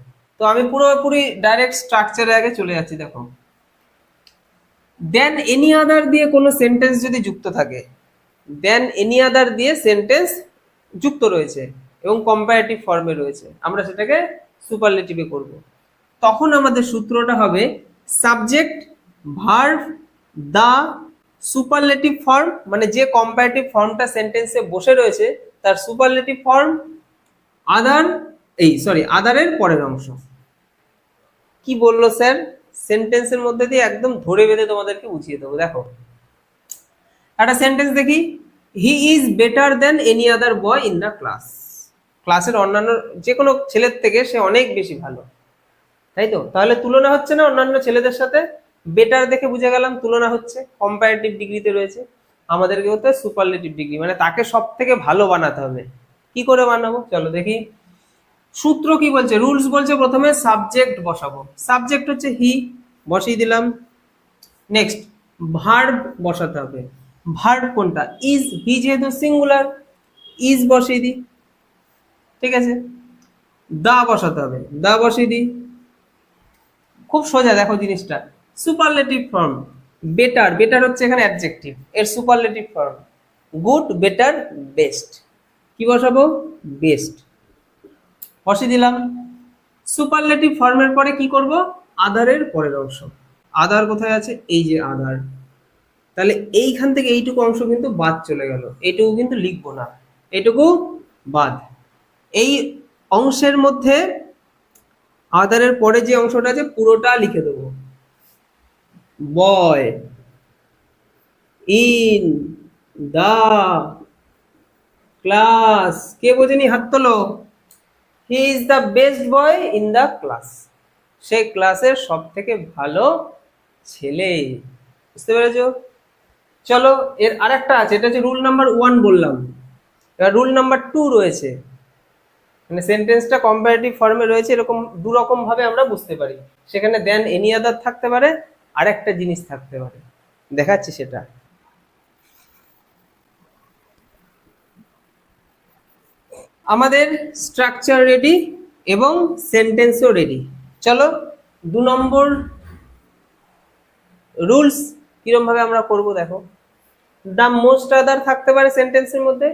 তো আমি পুরোপুরি ডাইরেক্ট স্ট্রাকচারে আগে চলে যাচ্ছি। দেখো, দেন এনি আদার দিয়ে কোনো সেন্টেন্স যদি যুক্ত থাকে, দেন এনি আদার দিয়ে সেন্টেন্স যুক্ত রয়েছে এবং কম্পারেটিভ ফর্মে রয়েছে, আমরা সেটাকে সুপারলেটিভে করব। তখন আমাদের সূত্রটা হবে সাবজেক্ট ভার্ব দা সুপারলেটিভ ফর্ম, মানে যে কম্পারেটিভ ফর্মটা সেন্টেন্সে বসে রয়েছে তার সুপারলেটিভ ফর্ম আদার, আদারের পরের অংশ। কি বললো স্যার? সেন্টেন্সের মধ্যে দিয়ে একদম ধরে বেঁধে তোমাদেরকে বুঝিয়ে দেবো। দেখো একটা সেন্টেন্স দেখি, he is better than any other boy in the class. ক্লাসের অন্যান্য যে কোনো ছেলের থেকে সে অনেক বেশি ভালো, তাই তো? তাহলে তুলনা হচ্ছে না অন্যান্য ছেলেদের সাথে? বেটার দেখে বুঝে গেলাম তুলনা হচ্ছে, কম্পারেটিভ ডিগ্রিতে রয়েছে। আমাদেরকে হতে সুপারলেটিভ ডিগ্রি, মানে তাকে সব থেকে ভালো বানাতে হবে। কি করে বানাবো চলো দেখি। সূত্র কি বলছে? রুলস বলছে প্রথমে সাবজেক্ট বসাবো। সাবজেক্ট হচ্ছে হি, বসিয়ে দিলাম। নেক্সট ভার্ব বসাতে হবে। ভার্ব কোনটা? ইজ। হি যেহেতু সিঙ্গুলার, ইজ বসিয়ে দিই, ঠিক আছে। দা বসাতে হবে, দা বসিয়ে দিই। খুব সোজা দেখো জিনিসটা। সুপারলেটিভ ফর্ম বেটার, বেটার হচ্ছে এখানে অ্যাডজেক্টিভ, এর superlative form good, better, best. কি বসাবো? বেস্ট বসিয়ে দিলাম। সুপারলেটিভ ফর্মের পরে কি করব? আদারের পরের অংশ। আদার কোথায় আছে? এই যে আদার। তাহলে এইখান থেকে এইটুকু অংশ কিন্তু বাদ চলে গেল, এইটুকু কিন্তু লিখবো না, এইটুকু বাদ। এই অংশের মধ্যে আদারের পরে যে অংশটা আছে পুরোটা লিখে দেবো। Boy in the class. কে বোঝেনি হাত তোলো। He is the best boy in the class, সে ক্লাসের সব থেকে ভালো ছেলে। বুঝতে পেরেছো? চলো এর আরেকটা আছে, এটা হচ্ছে রুল নাম্বার 1 বললাম। এবার রুল নাম্বার 2 রয়েছে, মানে সেন্টেন্সটা কম্পারেটিভ ফর্মে রয়েছে, এরকম দু রকম ভাবে আমরা বুঝতে পারি। সেখানে দেন এনি আদার থাকতে পারে, আরেকটা জিনিস থাকতে পারে, দেখাচ্ছি সেটা। আমাদের স্ট্রাকচার রেডি এবং সেন্টেন্সও রেডি। চলো 2 নম্বর রুলস কিরকম ভাবে আমরা করব দেখো। দ্য মোস্ট আদার থাকতে পারে সেন্টেন্সের মধ্যে,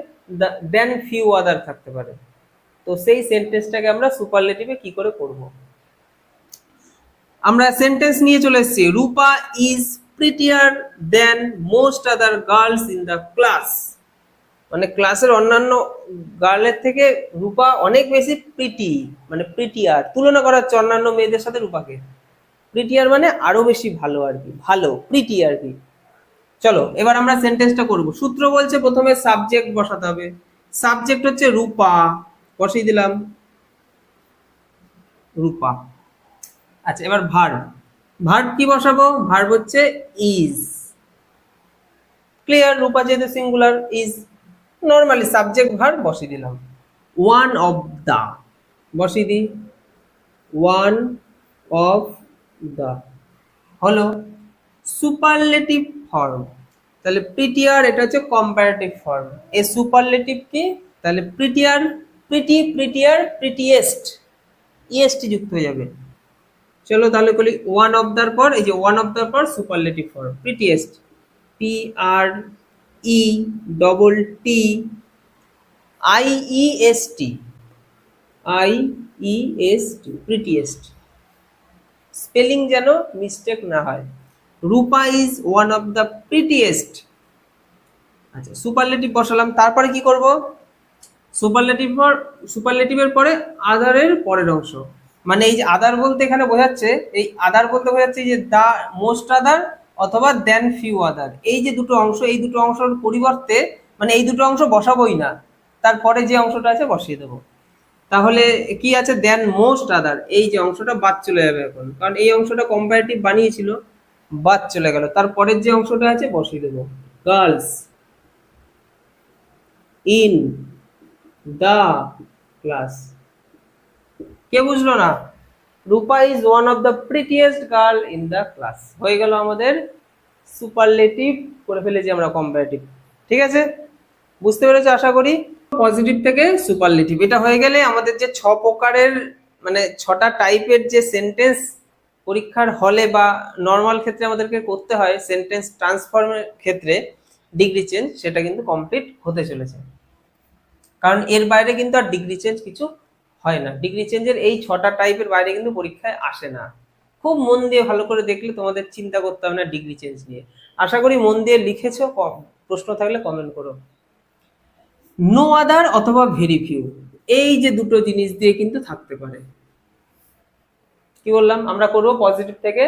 দেন ফিউ আদার থাকতে পারে। তো সেই সেন্টেন্সটাকে আমরা সুপারলেটিভে কি করে করব? আমরা সেন্টেন্স নিয়ে চলে এসেছি, Rupa is prettier than most other girls in the class. মানে ক্লাসের অন্যান্য গার্লের থেকে রূপা অনেক বেশি প্রিটি, মানে প্রিটিয়ার, তুলনা করা হচ্ছে অন্যান্য মেয়েদের সাথে রূপাকে। প্রিটিয়ার মানে আরো বেশি ভালো আর কি, ভালো প্রিটি আর কি। চলো এবার আমরা সেন্টেন্সটা করব। সূত্র বলছে প্রথমে সাবজেক্ট বসাতে হবে। সাবজেক্ট হচ্ছে রূপা, বসিয়ে দিলাম রূপা। আচ্ছা এবার ভার্ব, ভার্ব কি বসাবো? ভার্ব হচ্ছে ইজ। ক্লিয়ার? রূপা যেহেতু singular, is. Normally subject verb বসিয়ে দিলাম। ওয়ান অফ দা বসিয়ে দিই, ওয়ান অফ দা হলো সুপারলেটিভ ফর্ম। তাহলে প্রিটিয়ার এটা হচ্ছে কম্পারেটিভ ফর্ম। এ সুপারলেটিভ কি? তাহলে prettier, pretty, prettier, prettiest, EST যুক্ত হয়ে যাবে। চলো তাহলে বলি ওয়ান অফ দার পর, এই যে ওয়ান অফ দার পর superlative form, prettiest, P R E double T I E S T, I E S T, prettiest. Spelling যেন মিস্টেক না হয়। Rupa is one of the prettiest. আচ্ছা, সুপারলেটিভ বসালাম, তারপরে কি করব? সুপারলেটিভের পরে আদারের পরের অংশ, মানে এই যে আদার বলতে এখানে বোঝাচ্ছে, এই আদার বলতে বোঝাচ্ছে যে দা মোস্ট আদার অথবা দেন ফিউ আদার, এই যে দুটো অংশ, এই দুটো অংশের পরিবর্তে মানে এই দুটো অংশ বসাবোই না, তারপরে যে অংশটা আছে বসিয়ে দেবো। তাহলে কি আছে? দেন মোস্ট আদার, এই যে অংশটা বাদ চলে যাবে এখন, কারণ এই অংশটা কম্পারেটিভ বানিয়েছিল, বাদ চলে গেল। তারপরের যে অংশটা আছে বসিয়ে দেবো। Girls in the class. কে বুঝলো না? Rupa is one of the prettiest girl in the class. হয়ে গেল আমাদের সুপারলেটিভ, করে ফেলেছি আমরা কম্পারেটিভ। ঠিক আছে, বুঝতে পেরেছো আশা করি। পজিটিভ থেকে সুপারলেটিভ এটা হয়ে গেলে আমাদের যে 6 প্রকারের মানে 6টা টাইপের যে সেন্টেন্স পরীক্ষার হলে বা নর্মাল ক্ষেত্রে আমাদেরকে করতে হয় সেন্টেন্স ট্রান্সফর্মের ক্ষেত্রে ডিগ্রি চেঞ্জ, সেটা কিন্তু কমপ্লিট হতে চলেছে। কারণ এর বাইরে কিন্তু আর ডিগ্রি চেঞ্জ কিছু হয় না। ডিগ্রি চেঞ্জের এই 6টা টাইপের বাইরে কিন্তু পরীক্ষায় আসে না। খুব মন দিয়ে ভালো করে দেখলে তোমাদের চিন্তা করতে হবে না ডিগ্রি চেঞ্জ নিয়ে। আশা করি মন দিয়ে লিখেছো, প্রশ্ন থাকলে কমেন্ট করো। নো আদার অথবা ভেরি ফিউ, এই যে দুটো জিনিস দিয়ে কিন্তু থাকতে পারে। কি বললাম? আমরা করবো পজিটিভ থেকে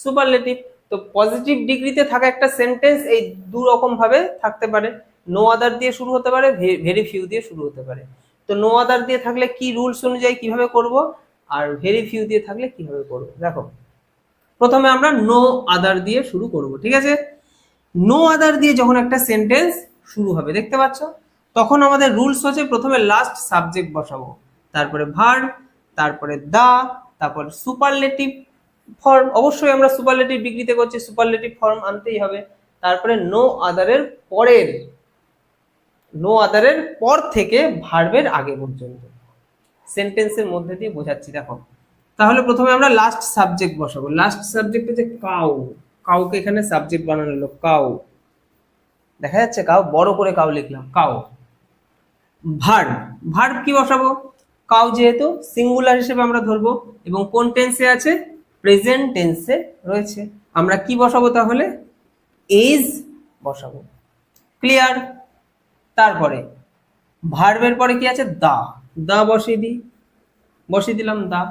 সুপারলেটিভ। তো পজিটিভ ডিগ্রিতে থাকা একটা সেন্টেন্স এই দু রকম ভাবে থাকতে পারে। নো আদার দিয়ে শুরু হতে পারে, ভেরি ফিউ দিয়ে শুরু হতে পারে। তো নো আদার দিয়ে থাকলে কি রুলস অনুযায়ী কিভাবে করব, আর ভেরি ফিউ দিয়ে থাকলে কিভাবে করব, দেখো। প্রথমে আমরা নো আদার দিয়ে শুরু করব, ঠিক আছে? নো আদার দিয়ে যখন একটা সেন্টেন্স শুরু হবে, দেখতে পাচ্ছ, তখন আমাদের রুলস হচ্ছে প্রথমে লাস্ট সাবজেক্ট বসাবো, তারপরে ভার্ব, তারপরে দা, তারপর সুপারলেটিভ ফর্ম। অবশ্যই আমরা সুপারলেটিভ ডিগ্রিতে করছি, সুপারলেটিভ ফর্ম আনতেই হবে। তারপরে নো আদারের পরের, নো আদারের পর থেকে ভার্বের আগে পর্যন্ত সেন্টেন্সের মধ্যে দিয়ে বোঝাচ্ছি, দেখো। তাহলে প্রথমে আমরা লাস্ট সাবজেক্ট বসাবো। লাস্ট সাবজেক্ট হচ্ছে কাউ, কাউকে এখানে সাবজেক্ট বানানো হলো, কাউ। দেখা যাচ্ছে কাউ, বড় করে কাউ লিখলাম, কাউ। ভার্ব, ভার্ব কি বসাবো? কাউ যেহেতু সিঙ্গুলার হিসেবে আমরা ধরবো এবং কোন টেন্সে আছে? প্রেজেন্ট টেন্সে রয়েছে। আমরা কি বসাবো তাহলে? ইজ বসাবো। ক্লিয়ার? তারপরে ভার্বের পরে কি আছে? দা, দা বসিয়ে দিই, বসিয়ে দিলাম দা।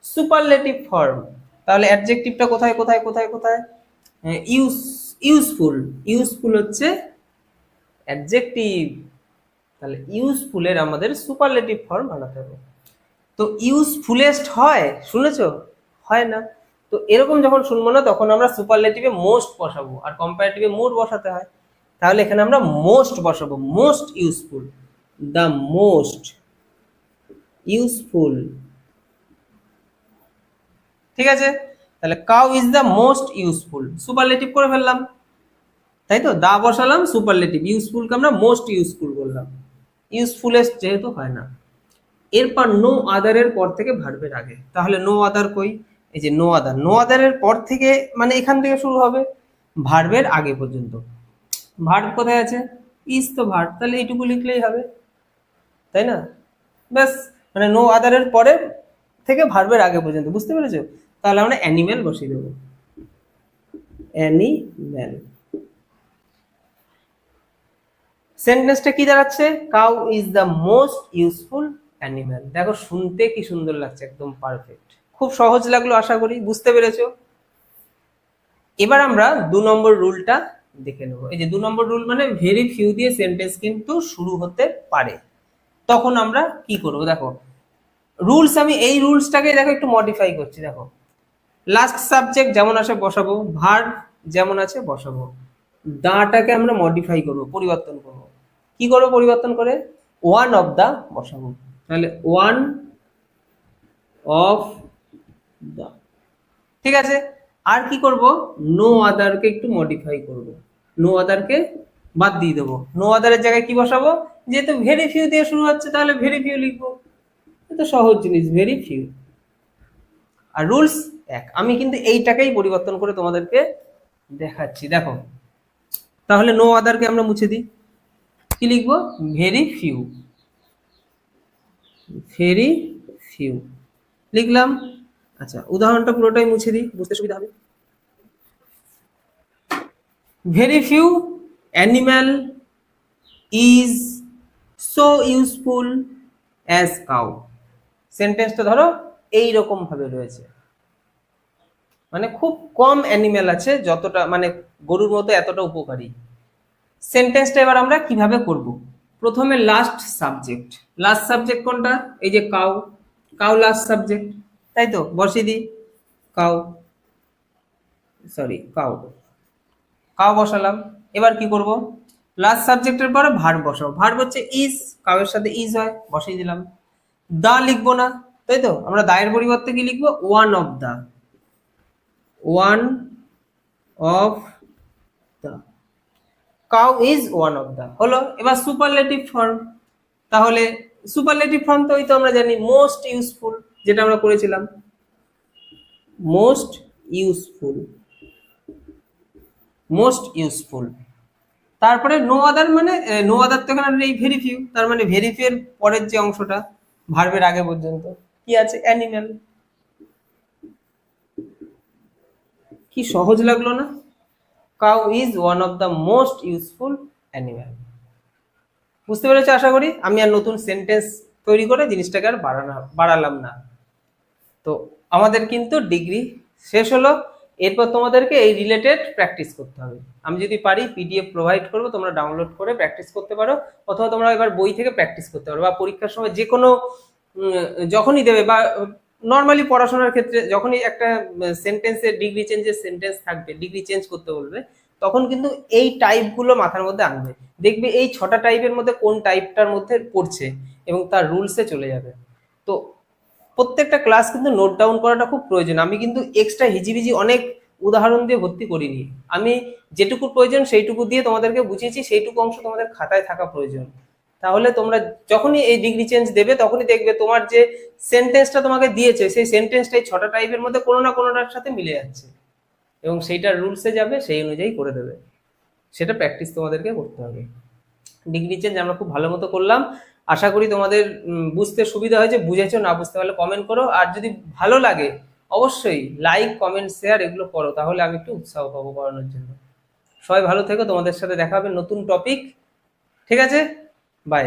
সুপারলেটিভ ফর্ম, তাহলে অ্যাডজেক্টিভটা কোথায় কোথায় কোথায় কোথায়? ইউজফুল, ইউজফুল হচ্ছে অ্যাডজেক্টিভ। তাহলে ইউজফুলের আমাদের সুপারলেটিভ ফর্ম বানাতে হবে। তো ইউজফুলেস্ট হয়, শুনেছো? হয় না। তো এরকম যখন শুনবো না তখন আমরা সুপারলেটিভে মোস্ট বসাবো, আর কম্পারেটিভে মোর বসাতে হয়। তাহলে এখানে আমরা মোস্ট বসাবো, most useful, the most useful. ঠিক আছে? তাহলে cow is the most useful, superlative করে ফেললাম, তাই তো? দা বসালাম, সুপারলেটিভ, ইউজফুলকে আমরা মোস্ট ইউজফুল বললাম, ইউজফুলেস্ট যেহেতু হয় না। এরপর নো আদারের পর থেকে ভার্বের আগে, তাহলে নো আদার কই? এই যে নো আদার, নো আদারের পর থেকে মানে এখান থেকে শুরু হবে ভার্বের আগে পর্যন্ত। ভার্ব কোথায় আছে? ইজ তো ভার্ব, তাহলে এইটুকু লিখলেই হবে, তাই না? ব্যাস, মানে নো আদারের পরে থেকে ভার্বের আগে পর্যন্ত, বুঝতে পেরেছো? তাহলে আমরা অ্যানিমেল বসিয়ে দেবো, অ্যানিমেল। সেন্টেন্সটা কি দাঁড়াচ্ছে? Cow is the most useful animal. দেখো শুনতে কি সুন্দর লাগছে, একদম পারফেক্ট। খুব সহজ লাগলো, আশা করি বুঝতে পেরেছো। এবার আমরা 2 নম্বর রুলটা দেখে নেবো। এই যে 2 নম্বর রুল মানে ভেরি ফিউ দিয়ে সেন্টেন্স কিন্তু শুরু হতে পারে। তখন আমরা কি করব? দেখো রুলস, আমি এই রুলসটাকে দেখো একটু মডিফাই করছি। দেখো লাস্ট সাবজেক্ট যেমন আছে বসাবো, ভার্ব যেমন আছে বসাবো, দাটাকে আমরা মডিফাই করব, পরিবর্তন করব। কি করবো পরিবর্তন করে? ওয়ান অফ দা বসাবো, তাহলে ওয়ান অফ দা। ঠিক আছে? আর কি করব? নো আদারকে একটু মডিফাই করব, নো আদারকে বাদ দিয়ে দেবো। নো আদারের জায়গায় কি বসাবো? যেহেতু ভেরি ফিউ দিয়ে শুরু হচ্ছে তাহলে ভেরি ফিউ লিখবো, এটা সহজ জিনিস, ভেরি ফিউ। আর রুলস এক। আমি কিন্তু এইটাকেই পরিবর্তন করে তোমাদেরকে দেখাচ্ছি, দেখো। তাহলে নো আদারকে আমরা মুছে দিই, কি লিখবো? ভেরি ফিউ, ভেরি ফিউ লিখলাম। আচ্ছা, উদাহরণটা পুরোটাই মুছে দিই, বুঝতে সুবিধা হবে। Very few animal is so useful as cow. সেন্টেন্সটা ধরো এইরকম ভাবে রয়েছে, মানে খুব কম অ্যানিম্যাল আছে যতটা, মানে গরুর মতো এতটা উপকারী। সেন্টেন্সটা এবার আমরা কিভাবে করব? প্রথমে লাস্ট সাবজেক্ট, লাস্ট সাবজেক্ট কোনটা? এই যে কাউ, কাউ লাস্ট সাবজেক্ট, তাই তো? বসিয়ে দিই কাউ, সরি কাউ, কাউ বসালাম। এবার কি করব? লাস্ট সাবজেক্টের পরে ভার্ব বসাও। ভার্ব হচ্ছে ইজ, কাউয়ের সাথে ইজ হয়, বসিয়ে দিলাম। দা লিখবো না, তাই তো? আমরা দায়ের পরিবর্তে কি লিখবো? One of the, one of the, cow is one of the হলো। এবার সুপারলেটিভ ফর্ম, তাহলে সুপারলেটিভ ফর্ম তো ওই তো আমরা জানি, মোস্ট ইউজফুল, যেটা আমরা করেছিলাম, মোস্ট ইউজফুল, মোস্ট ইউজফুল। তারপরে নো আদার, মানে নো আদার তো এখানে নেই, ভেরি ফিউ, তার মানে ভেরি ফিউ এর পরের যে অংশটা ভার্বের আগে পর্যন্ত কি আছে? অ্যানিম্যাল। কি সহজ লাগলো না? Cow is one of the most useful animal. বুঝতে পেরেছো আশা করি। আমি আর নতুন সেন্টেন্স তৈরি করে জিনিসটাকে আর বাড়ালাম না। তো আমাদের কিন্তু ডিগ্রি শেষ হলো। এরপর তোমাদেরকে এই রিলেটেড প্র্যাকটিস করতে হবে। আমি যদি পারি পিডিএফ প্রোভাইড করবো, তোমরা ডাউনলোড করে প্র্যাকটিস করতে পারো, অথবা তোমরা এবার বই থেকে প্র্যাকটিস করতে পারো, বা পরীক্ষার সময় যে কোনো যখনই দেবে, বা নর্মালি পড়াশোনার ক্ষেত্রে যখনই একটা সেন্টেন্সের ডিগ্রি চেঞ্জের সেন্টেন্স থাকবে, ডিগ্রি চেঞ্জ করতে বলবে, তখন কিন্তু এই টাইপগুলো মাথার মধ্যে আনবে। দেখবে এই 6টা টাইপের মধ্যে কোন টাইপটার মধ্যে পড়ছে এবং তার রুলসে চলে যাবে। তো প্রত্যেকটা ক্লাস কিন্তু নোট ডাউন করাটা খুব প্রয়োজন। আমি কিন্তু এক্সট্রা হিজিবিজি অনেক উদাহরণ দিয়ে ভর্তি করিনি। আমি যেটুকু প্রয়োজন সেইটুকু দিয়ে তোমাদেরকে বুঝিয়েছি, সেইটুকু অংশ তোমাদের খাতায় থাকা প্রয়োজন। তাহলে তোমরা যখনই এই ডিগ্রি চেঞ্জ দেবে, তখনই দেখবে তোমার যে সেন্টেন্সটা তোমাকে দিয়েছে, সেই সেন্টেন্সটাই 6টা টাইপের মধ্যে কোনো না কোনোটার সাথে মিলে যাচ্ছে, এবং সেইটার রুলসে যাবে, সেই অনুযায়ী করে দেবে। সেটা প্র্যাকটিস তোমাদেরকে করতে হবে। ডিগ্রি চেঞ্জ আমরা খুব ভালো মতো করলাম। আশা করি তোমাদের বুঝতে সুবিধা হয়েছে। বুঝেছো, না বুঝতে পারলে কমেন্ট করো। আর যদি ভালো লাগে অবশ্যই লাইক, কমেন্ট, শেয়ার এগুলো করো, তাহলে আমি একটু উৎসাহ পাবো করানোর জন্য। সবাই ভালো থেকো, তোমাদের সাথে দেখা হবে নতুন টপিক। ঠিক আছে, বাই।